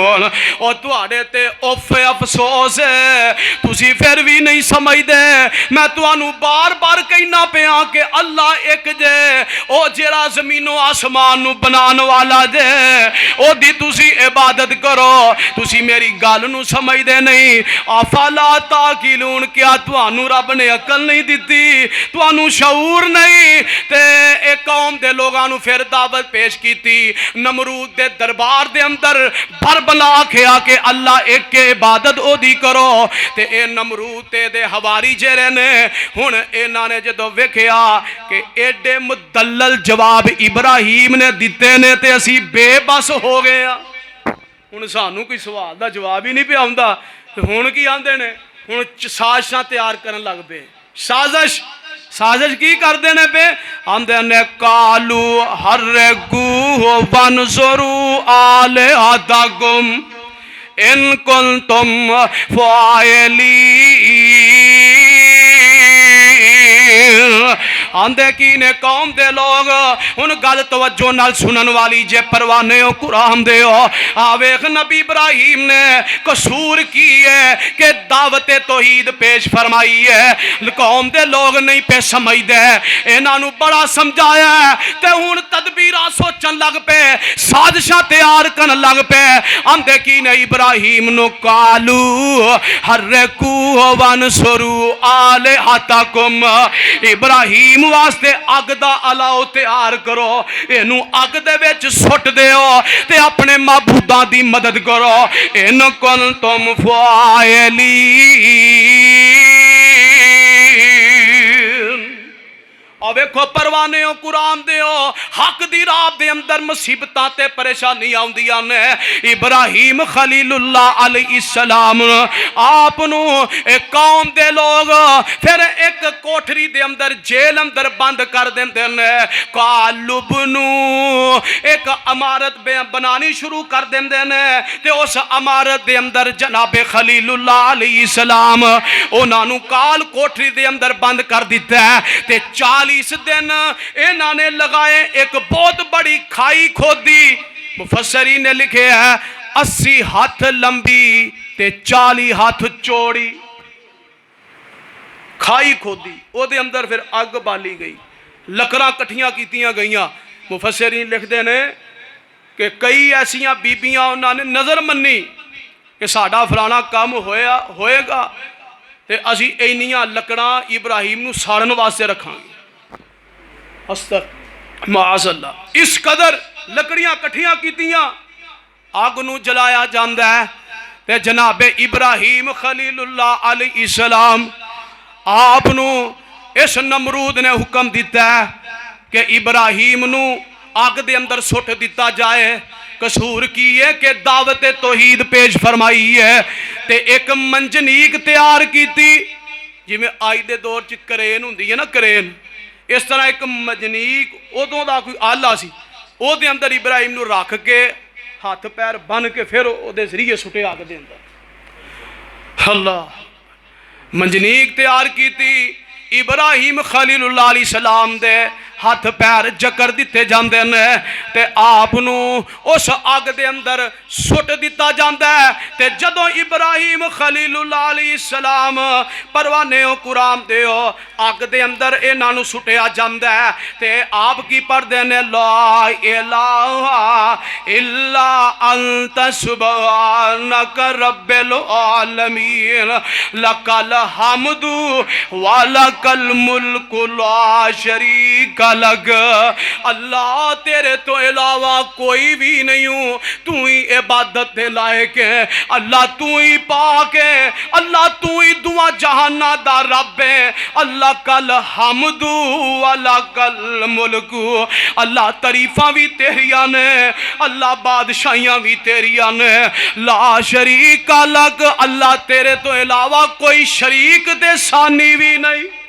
تعقلون او تواڈے تے اف افسوس ہے تسی پھر بھی نہیں سمجھدے میں تانوں بار بار کہنا پیا کہ اللہ ایک جے او جڑا زمین و آسمان نو بنان والا جے او دی تسی عبادت کرو تسی میری گل نو سمجھدے نہیں افلا تعقلون کیا تانوں رب نے عقل نہیں دتی تانوں شعور نہیں تے اے قوم دے لوگاں نو پھر دعوت پیش کیتی نمرود دے دربار دے اندر بھر بلا کھیا کہ اللہ ایک کے عبادت او دی کرو تے اے نمرود تے دے ہواری جڑے نے ہن انہاں نے جدوں ویکھیا کہ ایڈے مدلل جواب ابراہیم نے دتے نے تے اسی بے بس ہو گئے ہاں ہن سانوں کوئی سوال دا جواب ہی نہیں پیا ہوندا تے ہن کی آندے نے ہن سازشاں تیار کرن لگ پے سازش کی کر دینے پہ آندے نے کالو حرگو وانظروا آلہتکم ان کنتم فاعلین آندے کی نے قوم دے لوگ ان گل توجہ نال سنن والی جے پروانے ہو قرآن دے ہو آویخ نبی ابراہیم نے قصور کی ہے کہ دعوت توحید پیش فرمائی ہے قوم دے لوگ نہیں پہ سمجھ دے انہوں بڑا سمجھایا ہے تے ہون تدبیرہ سوچن لگ پہ سازشاں تیار کن لگ پہ آندے کی نے ابراہیم نو کالو حرکو وانصروا آلہتکم ابراہیم واسطے اگ دا الاؤ تیار کرو اینو اگ دے وچ سٹ دیو تے اپنے معبوداں دی مدد کرو ان کنتم فاعلین اور ویکھو پروانے ہو قرآن دے ہو حق دی راہ دے اندر مصیبتاں تے پریشانی آوندیاں نے ابراہیم خلیل اللہ علیہ السلام آپ نو ایک قوم دے لوگ پھر ایک کوٹھری دے اندر جیل اندر بند کر دیندے نے قالب نو ایک عمارت بنانی شروع کر دیندے نے تے اس عمارت دے اندر جناب خلیل اللہ علیہ السلام انہاں نو کال کوٹھری دے اندر بند کر دیتا ہے تے 40 دن انہاں نے لگائے ایک بہت بڑی کھائی کھودی مفسرین نے لکھے ہے 80 ہاتھ لمبی تے 40 ہاتھ چوڑی کھائی کھودی او دے اندر پھر اگ بالی گئی لکڑاں کٹھیاں کیتیاں گئیاں مفسرین لکھ دے نے کہ کئی ایسیاں بیبیاں انہاں نے نظر منی کہ ساڈا فلانا کام ہوئے گا تے اسی اینیاں لکڑاں ابراہیم نو ساڑن واسطے رکھاں گے معاذ اللہ اس قدر لکڑیاں کٹھیاں کیتیاں آگ نو جلایا جاندہ ہے تے جناب ابراہیم خلیل اللہ علیہ السلام آپ نو اس نمرود نے حکم دیتا ہے کہ ابراہیم نو آگ دے اندر سٹ دیتا جائے قصور کی ہے کہ دعوت توحید پیش فرمائی ہے تے ایک منجنیک تیار کی تھی جی میں آئی دے دور چ کرین ہوندی ہے نا کرین اس طرح ایک منجنیک ادوں دا کوئی آلہ سی او دے اندر ابراہیم نو رکھ کے ہاتھ پیر بن کے پھر او دے ذریعے سٹے آگ دے اندر اللہ منجنیک تیار کی تھی ابراہیم خلیل اللہ علیہ السلام دے ہاتھ پیر جکر دیتے جاندے نے تے آپ نو اس آگ دے اندر سٹ دیتا جاندہ ہے تے جدوں ابراہیم خلیل اللہ علیہ السلام پروانے ہو قرآن دے ہو آگ دے اندر انہاں نو سٹیا جاندہ ہے تے آپ کی پردے نے لا الہ الا انت سبحانک رب العالمین لک الحمد ولک الملک لا شریک لگ اللہ تیرے تو علاوہ کوئی بھی نہیں ہوں تو ہی عبادت دے لائق ہے اللہ تو ہی پاک ہے اللہ تو ہی دعا جہانہ دا رب ہے اللہ کل حمد ولک الملک اللہ تعریفاں بھی تیریاں نے اللہ بادشاہیاں بھی تیریاں نے لا شریک لگ اللہ تیرے تو علاوہ کوئی شریک دے ثانی بھی نہیں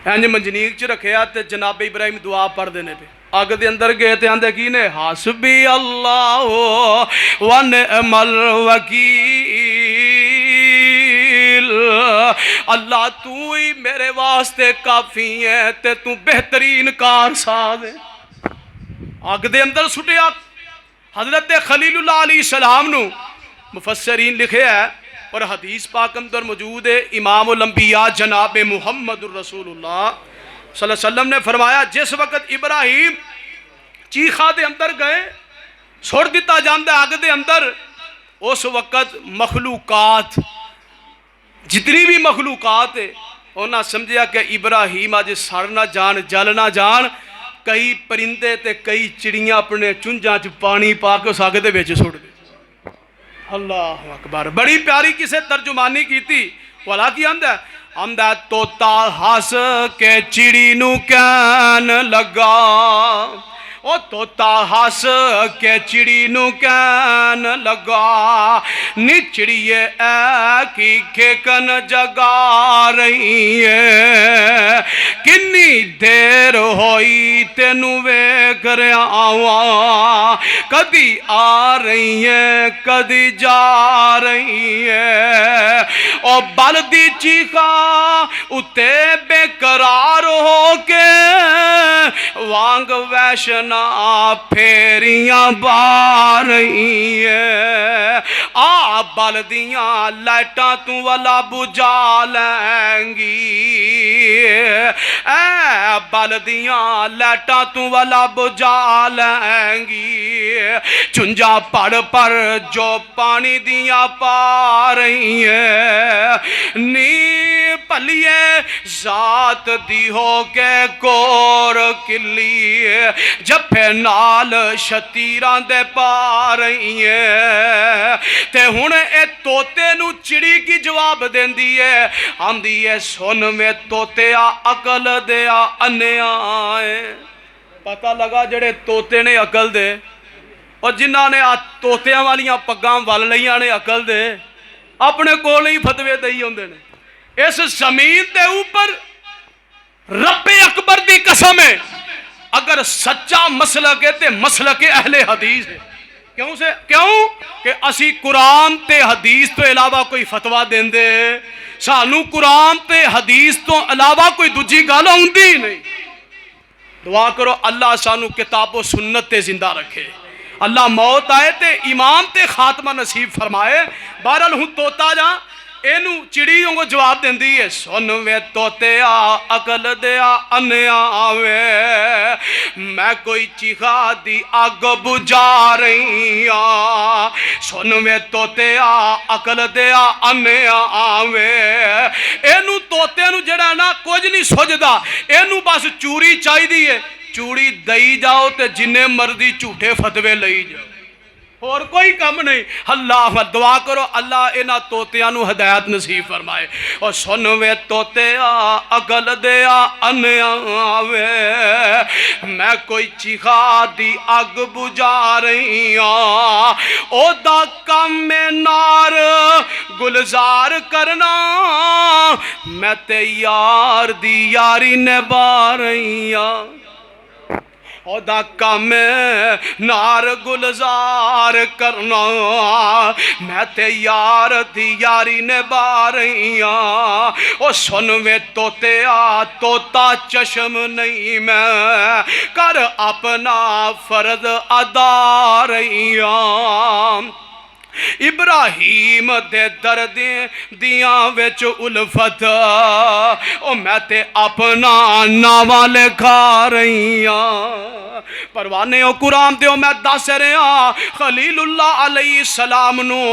اینج منجنیک چ رکھیا تے جناب ابراہیم دعا پڑھ دینے پہ آگ دے اندر گئے تے آندے کی نے حسبی اللہ ونعم الوکیل اللہ تو ہی میرے واسطے کافی ہے تے تو بہترین کار ساز ہے آگ دے اندر سٹیا حضرت خلیل اللہ علیہ السلام نو مفسرین لکھے ہے اور حدیث پاک اندر موجود ہے، امام الانبیاء جناب محمد الرسول اللہ صلی اللہ علیہ وسلم نے فرمایا جس وقت ابراہیم چیخا دے اندر گئے چھوڑ دیتا جاندہ آگ دے اندر، اس وقت مخلوقات جتنی بھی مخلوقات ہے انہاں سمجھیا کہ ابراہیم آج سڑ نہ جان جل نہ جان، کئی پرندے تے کئی چڑیاں اپنے چنجاں چ پانی پا کے اس آگ دے بیچ چھوڑ دے۔ اللہ اکبر، بڑی پیاری کسے ترجمانی کی تھی، والا کی اندہ توتا ہس کے چڑی نو کہن لگا، او توتا ہس کے چڑی نو کہن لگا، نی چڑیے اے کی کھیکن جگا رہی ہے، کنی دیر ہوئی تینو ویکھ رہا آواں، کدی آ رہی ہے کدی جا رہی ہے، او بلدی چیخا اتے بے قرار ہو کے وانگ ویشنا پھیریاں با رہی ہے، آ بلدیاں لائٹاں تو والا بجا لیں گی، اے بلدیاں لائٹاں تو والا بجا لیں گی، چنجا پڑ پر جو پانی دیاں پا رہی ہے، نی پلیے ذات دی ہو کے کور کلی، جپے نال شتیران دے پا رہی ہے، تے ہن اے توتے نو چڑی کی جواب دین دیئے، ہم دیئے سن میں توتے عقل دیا انیا آئے۔ پتہ لگا جڑے توتے نے عقل دے اور جنہاں نے توتیاں والیاں پگاں وال لیاں نے عقل دے، اپنے کول ہی فتوے دئی ہوندے نے۔ اس زمین دے اوپر رب اکبر دی قسم ہے، اگر سچا مسلک ہے تے مسلک اہل حدیث ہے۔ کیوں کہ اسی قرآن تے حدیث تو علاوہ کوئی فتوہ دیں دے، سانو قرآن تے حدیث تو علاوہ کوئی دوجی گالا ہوندی نہیں۔ دعا کرو اللہ سانو کتاب و سنت تے زندہ رکھے، اللہ موت آئے تے ایمان تے خاتمہ نصیب فرمائے۔ بہرحال ہوں توتا جا اینو چڑی ہوں گو جواب دیں دیئے، سن وے توتے عقل دیا انیا آوے، میں کوئی چیخا دی آگ بجا رہی آ، سن وے توتے عقل دیا انیا آوے، اینو توتے نو جڑا نا کچھ نہیں سوچدا، اینو بس چوری چاہی دیئے، چوری دئی جاؤ تے جنہیں مردی جھوٹے فتوے لئی جاؤ، اور کوئی کم نہیں۔ اللہ دعا کرو اللہ انہا توتیاں نو ہدایت نصیب فرمائے۔ اور سنوے توتے عقل دیا انیا آوے، میں کوئی چیخا دی اگ بجا رہی ہاں، او دا کم میں نار گلزار کرنا، میں تے یار دی یاری نبھا رہی ہاں، او دا کام نار گلزار کرنا، میں تے یار دی یاری نبھا رہی ہاں، او سنوے توتے توتا چشم نہیں میں کر اپنا فرض ادا رہی ہاں، ابراہیم دے دردیں دیاں ویچ الفت، او میں تے اپنا ناواں لکھا رہی ہاں، پروانے او قرآن دیو میں دس رہا، خلیل اللہ علیہ السلام نو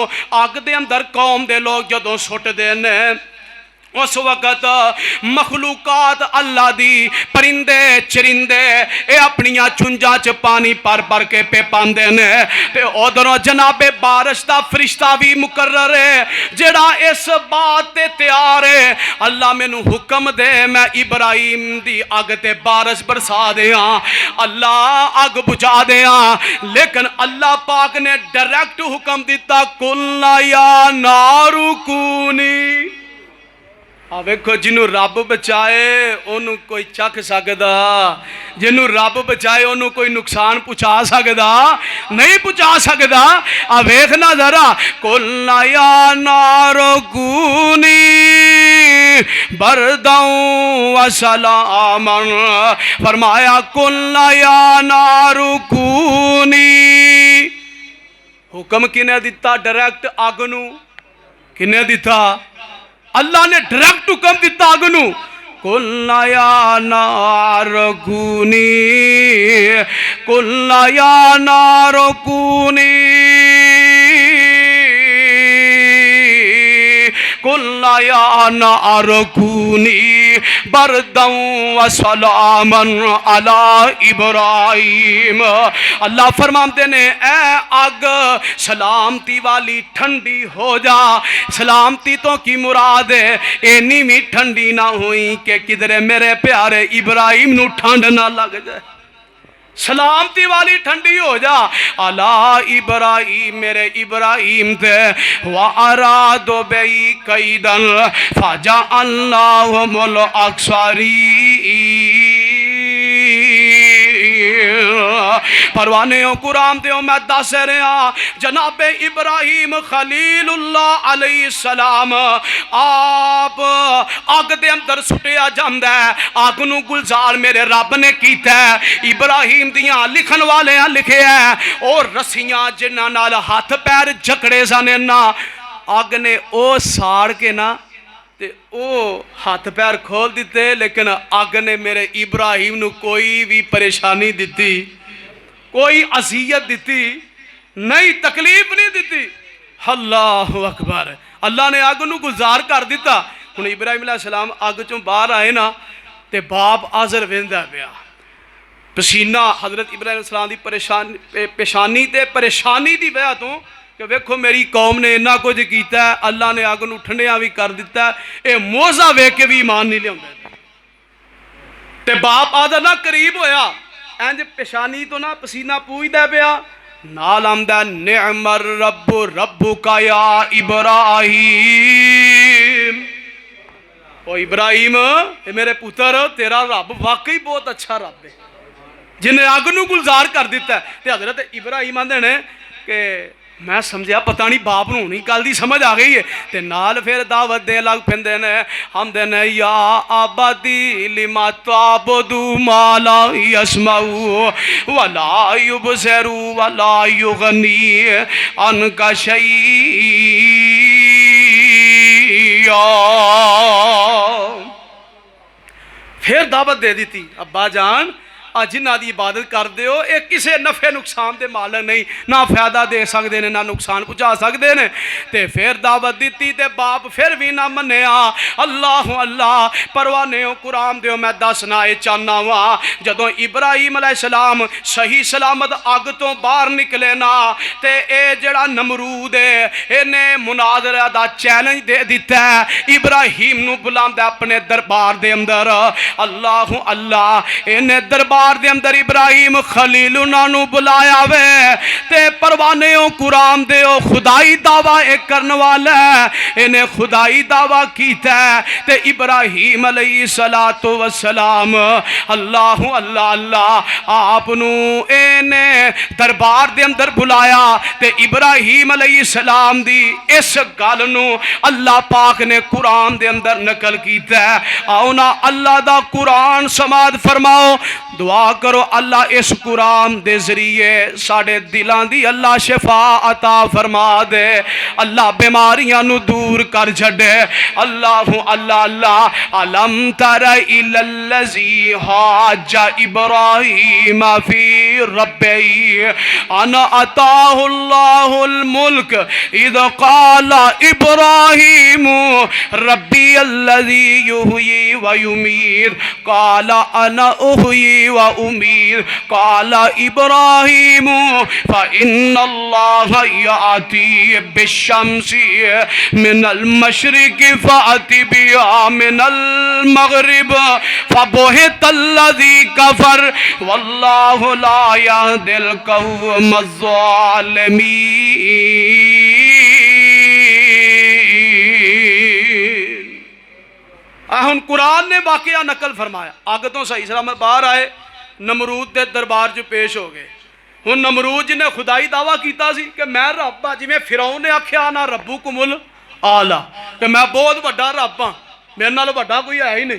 آگ دے اندر قوم دے لوگ جدوں سٹ دینے، اس وقت مخلوقات اللہ دی پرندے چرندے اے اپنیاں چنجا چ پانی پر پر کے پہ پاندے نے، تے ادھروں جناب بارش دا فرشتہ بھی مقرر ہے جڑا اس بات تے تیار ہے، اللہ میں نو حکم دے میں ابراہیم دی آگ تے بارش برسا دیاں، اللہ آگ بجھا دیاں، لیکن اللہ پاک نے ڈائریکٹ حکم دیتا قُلْنَا يَا نَارُ كُونِي، ویکھو جنہوں رب بچائے انہوں کوئی چک سکدا، جنہوں رب بچائے انہوں کوئی نقصان پہنچا سکدا نہیں پہنچا سکدا، ویکھنا ذرا قُلْنَا يَا نَارُ كُونِي بَرْدًا وَسَلَامًا، فرمایا قُلْنَا يَا نَارُ كُونِي حکم کنے دیتا ڈائریکٹ اگ نو؟ کنے دیتا؟ اللہ نے ڈائریکٹ حکم دیتا اگ نو، قُلْنَا يَا نَارُ كُونِي قُلْنَا يَا نَارُ كُونِي قُلْنَا يَا نَارُ كُونِي بَرْدًا وَسَلَامًا عَلَىٰ إِبْرَاہِيمَ۔ اللہ فرماتے نے اے آگ سلامتی والی ٹھنڈی ہو جا۔ سلامتی تو کی مراد ہے اینی بھی ٹھنڈی نہ ہوئی کہ کدھر میرے پیارے ابراہیم نو ٹھنڈ نہ لگ جائے، سلامتی والی ٹھنڈی ہو جا۔ علی ابراہیم میرے ابراہیم تھے، وَأَرَادُوا بِهِ كَيْدًا فَجَعَلْنَاهُمُ الْأَخْسَرِينَ۔ پروانے قرآن دیو میں دس رہا جناب ابراہیم خلیل اللہ علیہ السلام آپ آگ دے اندر سٹیا جاندہ ہے، آگ نو گلزار میرے رب نے کیتا ہے، ابراہیم دیاں لکھن والے ہیں لکھے ہیں اور رسیاں جنہ نال ہاتھ پیر جکڑے سانے نا، آگ نے او ساڑ کے نا تے او ہاتھ پیر کھول دیتے، لیکن آگ نے میرے ابراہیم نو کوئی بھی پریشانی دیتی، کوئی اذیت دیتی نہیں، تکلیف نہیں دیتی۔ اللہ اکبر، اللہ نے آگ نو گزار کر دیتا۔ ہن ابراہیم علیہ السلام آگ چوں باہر آئے نا تے باپ آزر ویندا پیا، پسینہ حضرت ابراہیم علیہ السلام دی پیشانی تے پریشانی دی وجہ تو کہ ویکھو میری قوم نے اتنا کچھ کیتا ہے، اللہ نے آگ نو ٹھنڈیاں بھی کر دیتا ہے، اے موزہ ویکھ کے بھی ایمان نہیں لیاوندا تے باپ آدھا نہ قریب ہویا اینج پیشانی تو نہ پسینہ پوجدا پیا، نال آمدا نعم الرب ربک یا ابراہیم، او ابراہیم اے میرے پتر تیرا رب واقعی بہت اچھا رب ہے جنہیں آگ نو گلزار کر دیتا ہے۔ تے حضرت ابراہیم آندے نے کہ میں سمجھیا پتہ نہیں باپ نو نہیں کل دی سمجھ آ گئی ہے تے نال پھر دعوت دے لگ پھندے نے، ہم دے نے یا ابدی لما تعبدو ما لا یسمع ولا یبصر ولا یغنی عنک شیئا۔ پھر دعوت دے دیتی ابا جان جنہ دی عبادت کر دیو اے کسے نفع نقصان دے مالک نہیں، نہ فائدہ دے سکتے ہیں نہ نقصان پہنچا سکتے ہیں، تے پھر دعوت دیتی تے باپ پھر بھی نہ منیا۔ اللہ اللہ پروانے قرآن دیو میں دسنا اے چاہنا وا جدوں ابراہیم علیہ السلام صحیح سلامت آگ تو باہر نکلے نا تے اے جڑا نمرود ہے اینے مناظرہ دا چیلنج دے دیتا ہے ابراہیم نو بلاندا اپنے دربار دے اندر۔ اللہ اللہ اینے دربار دے اندر ابراہیم خلیل نو بلایا وے تے پروانےوں قرآن دیو خدائی دعویٰ ایک کرنے والا ہے، انہیں خدائی دعویٰ کیتا ہے تے ابراہیم علیہ السلام اللہ اللہ اللہ آپ نو انہیں دربار دے اندر بلایا تے ابراہیم علیہ السلام دی اس گل نو اللہ پاک نے قرآن دے اندر نقل کیتا ہے۔ آؤ نا اللہ دا قرآن سماعت فرماؤ، دعا کرو اللہ اس قرآن دے ذریعے ساڑے دلان دی اللہ شفا عطا فرما دے، اللہ بیماریاں نو دور کر چھڑے۔ اللہ اللہ اللہ علم تر الی الذی حاج ابراہیم فی ربی انا اتاہ اللہ الملک اذ قال ابراہیم ربی الذی یحیی و یمیت قال انا احیی و امید قال ابراہیم فإن اللہ یأتی بالشمس من المشرق فأتی بها من المغرب فبہت الذی کفر واللہ لا یهدی القوم الظالمین۔ ہن قرآن نے واقعہ نقل فرمایا، آگ تو صحیح سلامت باہر آئے، نمرود دے دربار جو پیش ہو گئے۔ ہن نمرود جنہیں خدائی دعویٰ کیتا سی کہ میں رب ہاں، جی میں فرعون نے آکھیا نا ربکم الاعلی کہ میں بہت بڑا رب ہاں، میرے نال بڑا کوئی ہے ہی نہیں۔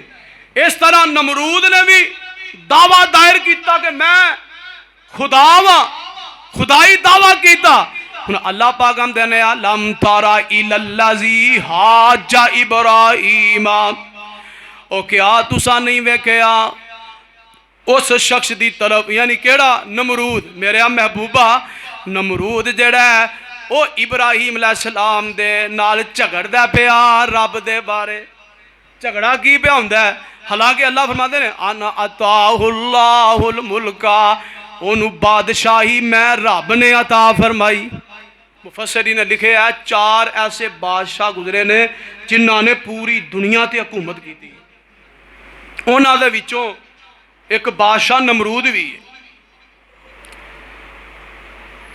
اس طرح نمرود نے بھی دعویٰ دائر کیتا کہ میں خدا ہاں، خدائی دعویٰ کیتا ہن اللہ پاک ہم دینے لم تارا الالذی حاج ابراہیم، او کیا تسا نہیں ویکھیا اس شخص دی طرف، یعنی کیڑا؟ نمرود۔ میرے محبوبہ نمرود جڑا ہے او ابراہیم علیہ السلام دے نال جھگڑ دا پیا رب دے بارے۔ جھگڑا کی پہ ہوندا ہے؟ حالانکہ اللہ فرماتے ہیں انا عطاہ اللہ الملکا، انہوں بادشاہی میں رب نے عطا فرمائی۔ مفسرین نے لکھے ہے 4 ایسے بادشاہ گزرے نے جنہاں نے پوری دنیا تے حکومت کی تھی، انہاں دے وچوں ایک بادشاہ نمرود بھی ہے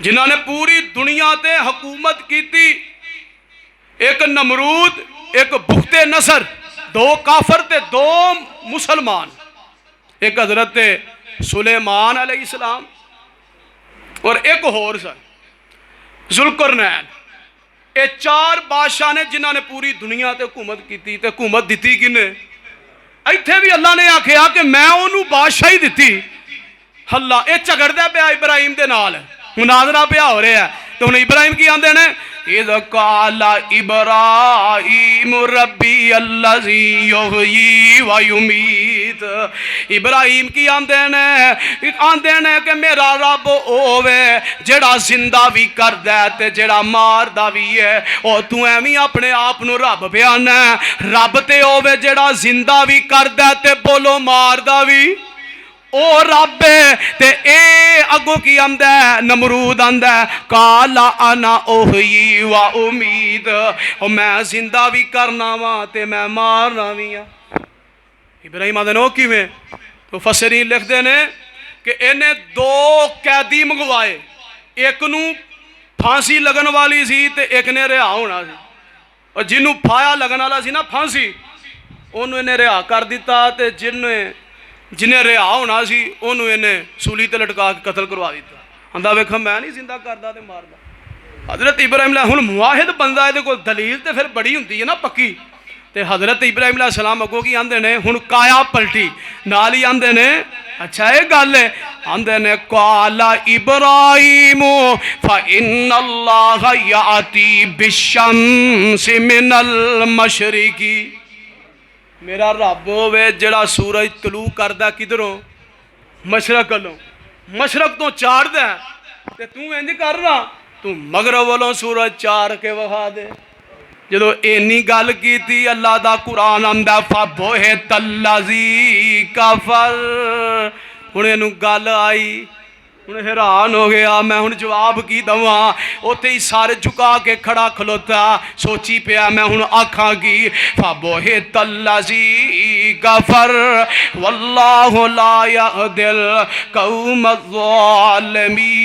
جنہاں نے پوری دنیا تے حکومت کی تھی۔ ایک نمرود، ایک بخت نصر، 2 کافر تے 2 مسلمان، ایک حضرت سلیمان علیہ السلام اور ایک اور سن ذوالقرنین۔ یہ 4 بادشاہ نے جنہاں نے پوری دنیا تے حکومت کی تھی، تے حکومت دیتی کنے؟ ایتھے بھی اللہ نے آکھیا کہ میں انہوں بادشاہی دیتی۔ اللہ یہ جھگڑ دے پیا ابراہیم دے نال، مناظرہ پیا ہو رہا ہے، تو انہیں ابراہیم کی آندے نے اِذْ قَالَ إِبْرَاهِيمُ رَبِّيَ الَّذِي يُحْيِي وَيُمِيتُ۔ ابراہیم کی آندے نے کہ میرا رب ہووے جڑا زندہ بھی کر دے تے جڑا مار دا بھی ہے۔ او تو ایویں اپنے آپ نو رب بیانا ہے، رب تے ہووے جڑا زندہ بھی کر دے تے بولو مار دا بھی او رب تے اے اگو کی آمدہ ہے؟ نمرود آمدہ ہے قَالَ أَنَا أُحْيِي وَأُمِيتُ، اور میں زندہ بھی کرنا وا تے میں مارنا بھی ہاں۔ ابراہیم آدھے نو کی میں تو فسرین لکھ دینے کہ انہیں 2 قیدی منگوائے، ایک نو پھانسی لگن والی سی تے ایک نے رہا ہونا سی، اور جنہوں پھایا لگن والا سی نا پھانسی انہوں نے رہا کر دیتا، تے جنہیں رہا ہونا سی انہوں نے سولی تے لٹکا کے قتل کروا دیتا۔ اندھا ویکھا میں نہیں زندہ کردا تے ماردا۔ حضرت ابراہیم علیہ ہن معاہد بندہ ہے تے کوئی دلیل تے پھر بڑی ہوندی ہے نا پکی، تے حضرت ابراہیم علیہ السلام اگوں کی آندے نے ہن کایا پلٹی نال ہی آندے نے اچھا یہ گل ہے، آندے نے قَالَ إِبْرَاهِيمُ فَإِنَّ اللَّهَ يَأْتِي بِالشَّمْسِ مِنَ الْمَشْرِقِ، میرا رب ہوئے جڑا سورج طلوع کردہ کدھروں؟ مشرق لوں، مشرق تو چار دے تے تو انج کر رہا تو مغرب والوں سورج چار کے وہا دے۔ جدو اینی گل کی تھی اللہ دا قرآن آمدہ فَبُہِتَ الَّذِي كَفَرَ، انہیں انہوں گل آئی، انہیں حیران ہو گیا میں ہن جواب کی دواں، اوتے ہی سارے جھکا کے کھڑا کھلوتا سوچی پیا میں ہن آکھاں کی فَبُہِتَ الَّذِي كَفَرَ وَاللَّهُ لَا يَهْدِي الْقَوْمَ الظَّالِمِينَ۔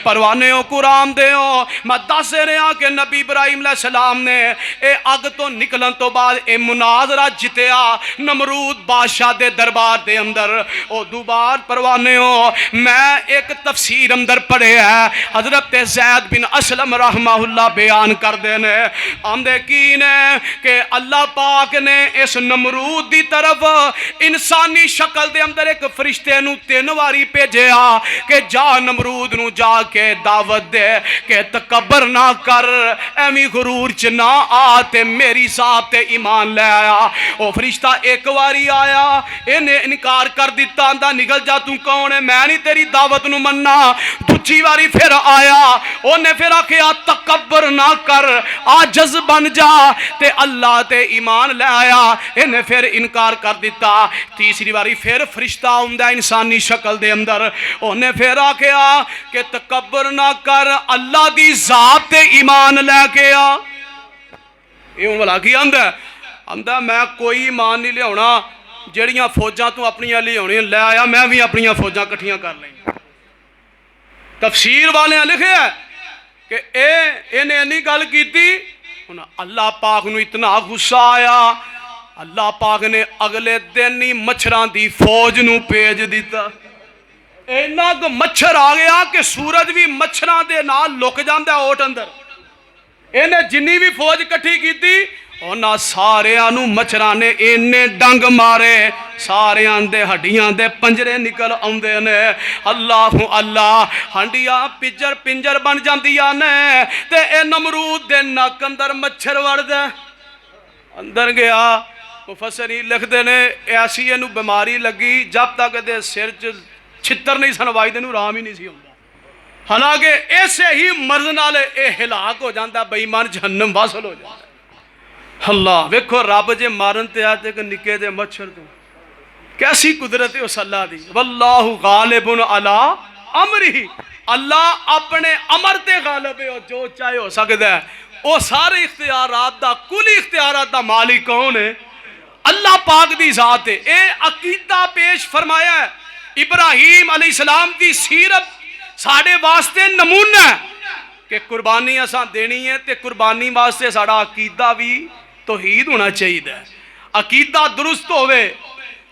پروانے ہو قرآن دے ہو میں دس رہا کہ نبی ابراہیم علیہ السلام نے اے اگ تو نکلن تو بعد اے مناظرہ جتیا نمرود بادشاہ دے دربار دے اندر۔ او دوبار پروانے ہو میں ایک تفسیر اندر پڑھے ہے حضرت زید بن اسلم رحمہ اللہ بیان کر دینے آمدے کی نے کہ اللہ پاک نے اس نمرود دی طرف انسانی شکل دے اندر ایک فرشتے نو 3 واری بھیجیا کہ جا نمرود نو جا کے دعوت دے کہ تکبر نہ کر، ایمی غرور چ نہ آتے میری صاحب تے ایمان لے آیا۔ او فرشتہ ایک واری آیا انہیں انکار کر دیتا اندہ نکل جا تو کون ہے میں نہیں تیری دعوت نو مننا۔ دوچی واری پھر آیا انہیں پھر آکھیا تکبر نہ کر عاجز بن جا تے اللہ تے ایمان لے آیا انہیں پھر انکار کر دیتا۔ تیسری واری پھر فرشتہ ہوندہ انسانی شکل دے اندر انہیں پھر آکھیا کہ تکبر نہ کر اللہ دی ذات تے ایمان لے کے آ۔ یہ بلا کی آندہ میں کوئی ایمان نہیں لے ہونا جڑیاں فوجاں تو اپنی لے ہونے لے آیا میں بھی اپنی فوجاں کٹھیاں کر لیں۔ تفسیر والے لکھے ہے کہ انہیں نہیں گل کی تھی اللہ پاک نو اتنا غصہ آیا اللہ پاک نے اگلے دن ہی مچھراں دی فوج نو بھیج دیتا۔ اینا کو مچھر آ گیا کہ سورج بھی مچھراں دے نال لک جاندہ اوٹ اندر۔ انہیں جنی بھی فوج کٹھی کی تھی انہاں ساریاں نو مچھراں نے اینے ڈنگ مارے ساریاں دے ہڈیاں دے پنجرے نکل آندے نے اللہ اللہ ہنڈیاں پجر پنجر بن جاندیاں نے تے اے نمرود دے نک اندر مچھر وڑ دے اندر گیا مفسرین لکھدے نے ایسی اینو بیماری لگی جب تک دے سر چھتر نہیں سنوائی دے نو رام ہی نہیں سی ہوندا حالانکہ ایسے ہی مرض نال اے ہلاک ہو جاندا بے ایمان جہنم واصل ہو جاندا اللہ ویکھو رب جے مارن تے آتے کہ نکے دے مچھر تو کیسی قدرت ہے اس اللہ دی واللہ غالب علی امرہ اللہ اپنے امر تے غالب ہے جو چاہے ہو سکتا ہے وہ سارے اختیارات دا کلی اختیارات دا مالک کون ہے اللہ پاک دی ذات ہے اے عقیدہ پیش فرمایا ہے ابراہیم علیہ السلام دی سیرت ساڑھے واسطے نمونہ ہے کہ قربانی اساں دینی ہے تے قربانی واسطے ساڑھا عقیدہ بھی توحید ہونا چاہیے عقیدہ درست ہوئے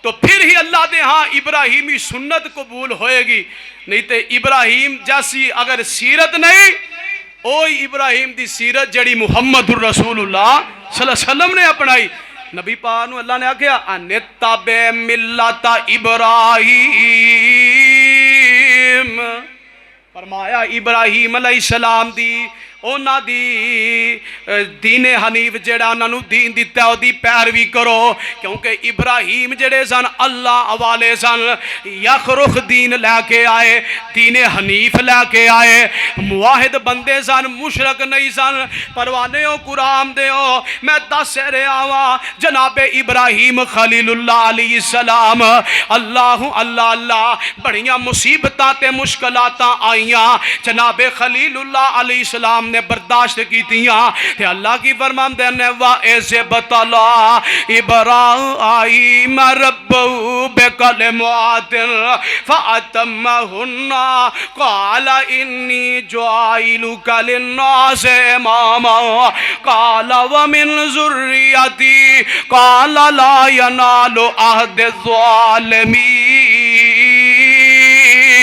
تو پھر ہی اللہ دے ہاں ابراہیمی سنت قبول ہوئے گی نہیں تے ابراہیم جیسی اگر سیرت نہیں اوہی ابراہیم دی سیرت جڑی محمد الرسول اللہ صلی اللہ علیہ وسلم نے اپنائی نبی پاک نو اللہ نے آکھیا انتبع ملت ابراہیم فرمایا ابراہیم علیہ السلام دی اونا دی دین حنیف جڑا انہوں دین دیتا ہے دی پیروی کرو کیونکہ ابراہیم جڑے سن اللہ حوالے سن یخرخ دین لے کے آئے دین حنیف لے کے آئے موحد بندے سن مشرک نہیں سن پروانے ہو قرآن دے ہو میں دس رہے آوا جناب ابراہیم خلیل اللہ علیہ السلام اللہ اللہ اللہ بڑیاں مصیبتاں تے مشکلاتاں آئیاں جناب خلیل اللہ علیہ السلام نے برداشت کی تیاں کہ اللہ کی فرمان دینے وَإِذِ ابْتَلَىٰ إِبْرَاهِيمَ رَبُّهُ بِكَلِمَاتٍ فَأَتَمَّهُنَّ قَالَ إِنِّي جَاعِلُكَ لِلنَّاسِ إِمَامًا قَالَ وَمِنْ ذُرِّيَّتِي قَالَ لَا يَنَالُ عَهْدِ الظَّالِمِينَ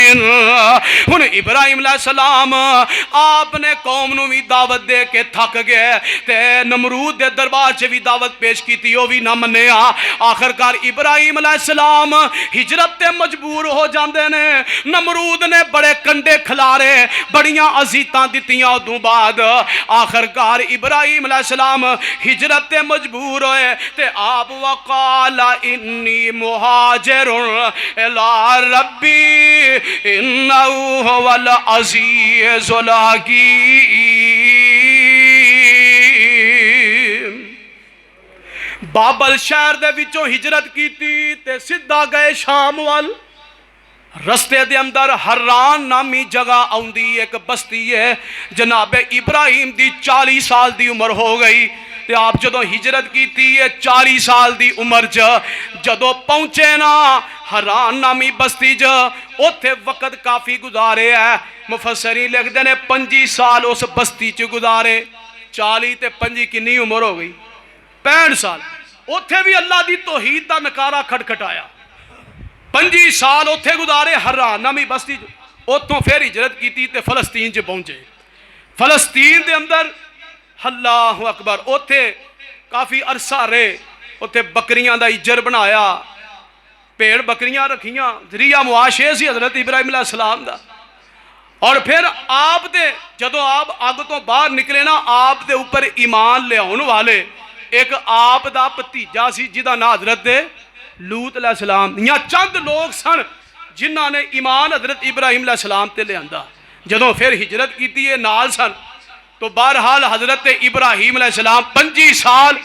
ہن ابراہیم علیہ السلام آپ نے قوم نو بھی دعوت دے کے تھک گئے تے نمرود دے دربار چ بھی دعوت پیش کیتی او بھی نہ منیا آخرکار ابراہیم علیہ السلام ہجرت تے مجبور ہو جاندے نے نمرود نے بڑے کنڈے کھلارے بڑیاں اذیتاں دتیاں ادوں بعد آخرکار ابراہیم علیہ السلام ہجرت تے مجبور ہوئے تے آپ وقال انی مہاجر الی ربی انہو هو العزیز الحکیم بابل شہر دے وچوں ہجرت کیتی تے سدھا گئے شام وال رستے دے اندر حران نامی جگہ آؤندی ایک بستی ہے جناب ابراہیم دی 40 سال دی عمر ہو گئی تے آپ جدو ہجرت کیتی ہے 40 سال دی عمر جدو پہنچے نا حران نامی بستی اوتھے وقت کافی گزارے ہے مفسرین لکھ دینے 25 سال اس بستی گزارے 40 تے 25 کنی عمر ہو گئی 65 سال اوتھے بھی اللہ دی توحید دا نکارہ کھٹکھٹایا 25 سال اوتھے گزارے حران نامی بستی اوتھوں پھر ہجرت کیتی تے فلسطین پہنچے فلسطین دے اندر اللہ اکبر اوتھے کافی عرصہ رہے اوتھے بکریاں دا اجر بنایا پیڑ بکریاں رکھیاں ذریعہ معاشے سی حضرت ابراہیم علیہ السلام دا اور پھر آپ دے جدو آپ آگ تو باہر نکلے نا آپ دے اوپر ایمان لے آن والے ایک آپ دا پتیجا سی جدا نا حضرت لوط علیہ السلام یا چند لوگ سن جنہاں نے ایمان حضرت ابراہیم علیہ السلام تے لے آندہ جدو پھر ہجرت کیتی ہے نال سن تو بہرحال حضرت ابراہیم علیہ السلام 25 سال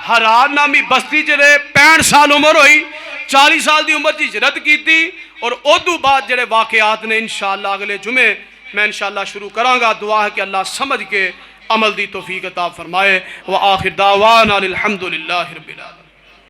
حران نامی بستی چلے 65 سال عمر ہوئی 40 سال دی عمر ہجرت کیتی اور ادو بعد جڑے واقعات نے انشاءاللہ اگلے جمعے میں انشاءاللہ شروع کرانگا دعا ہے کہ اللہ سمجھ کے عمل دی توفیق عطا فرمائے وآخر دعوانا الحمدللہ رب العالمین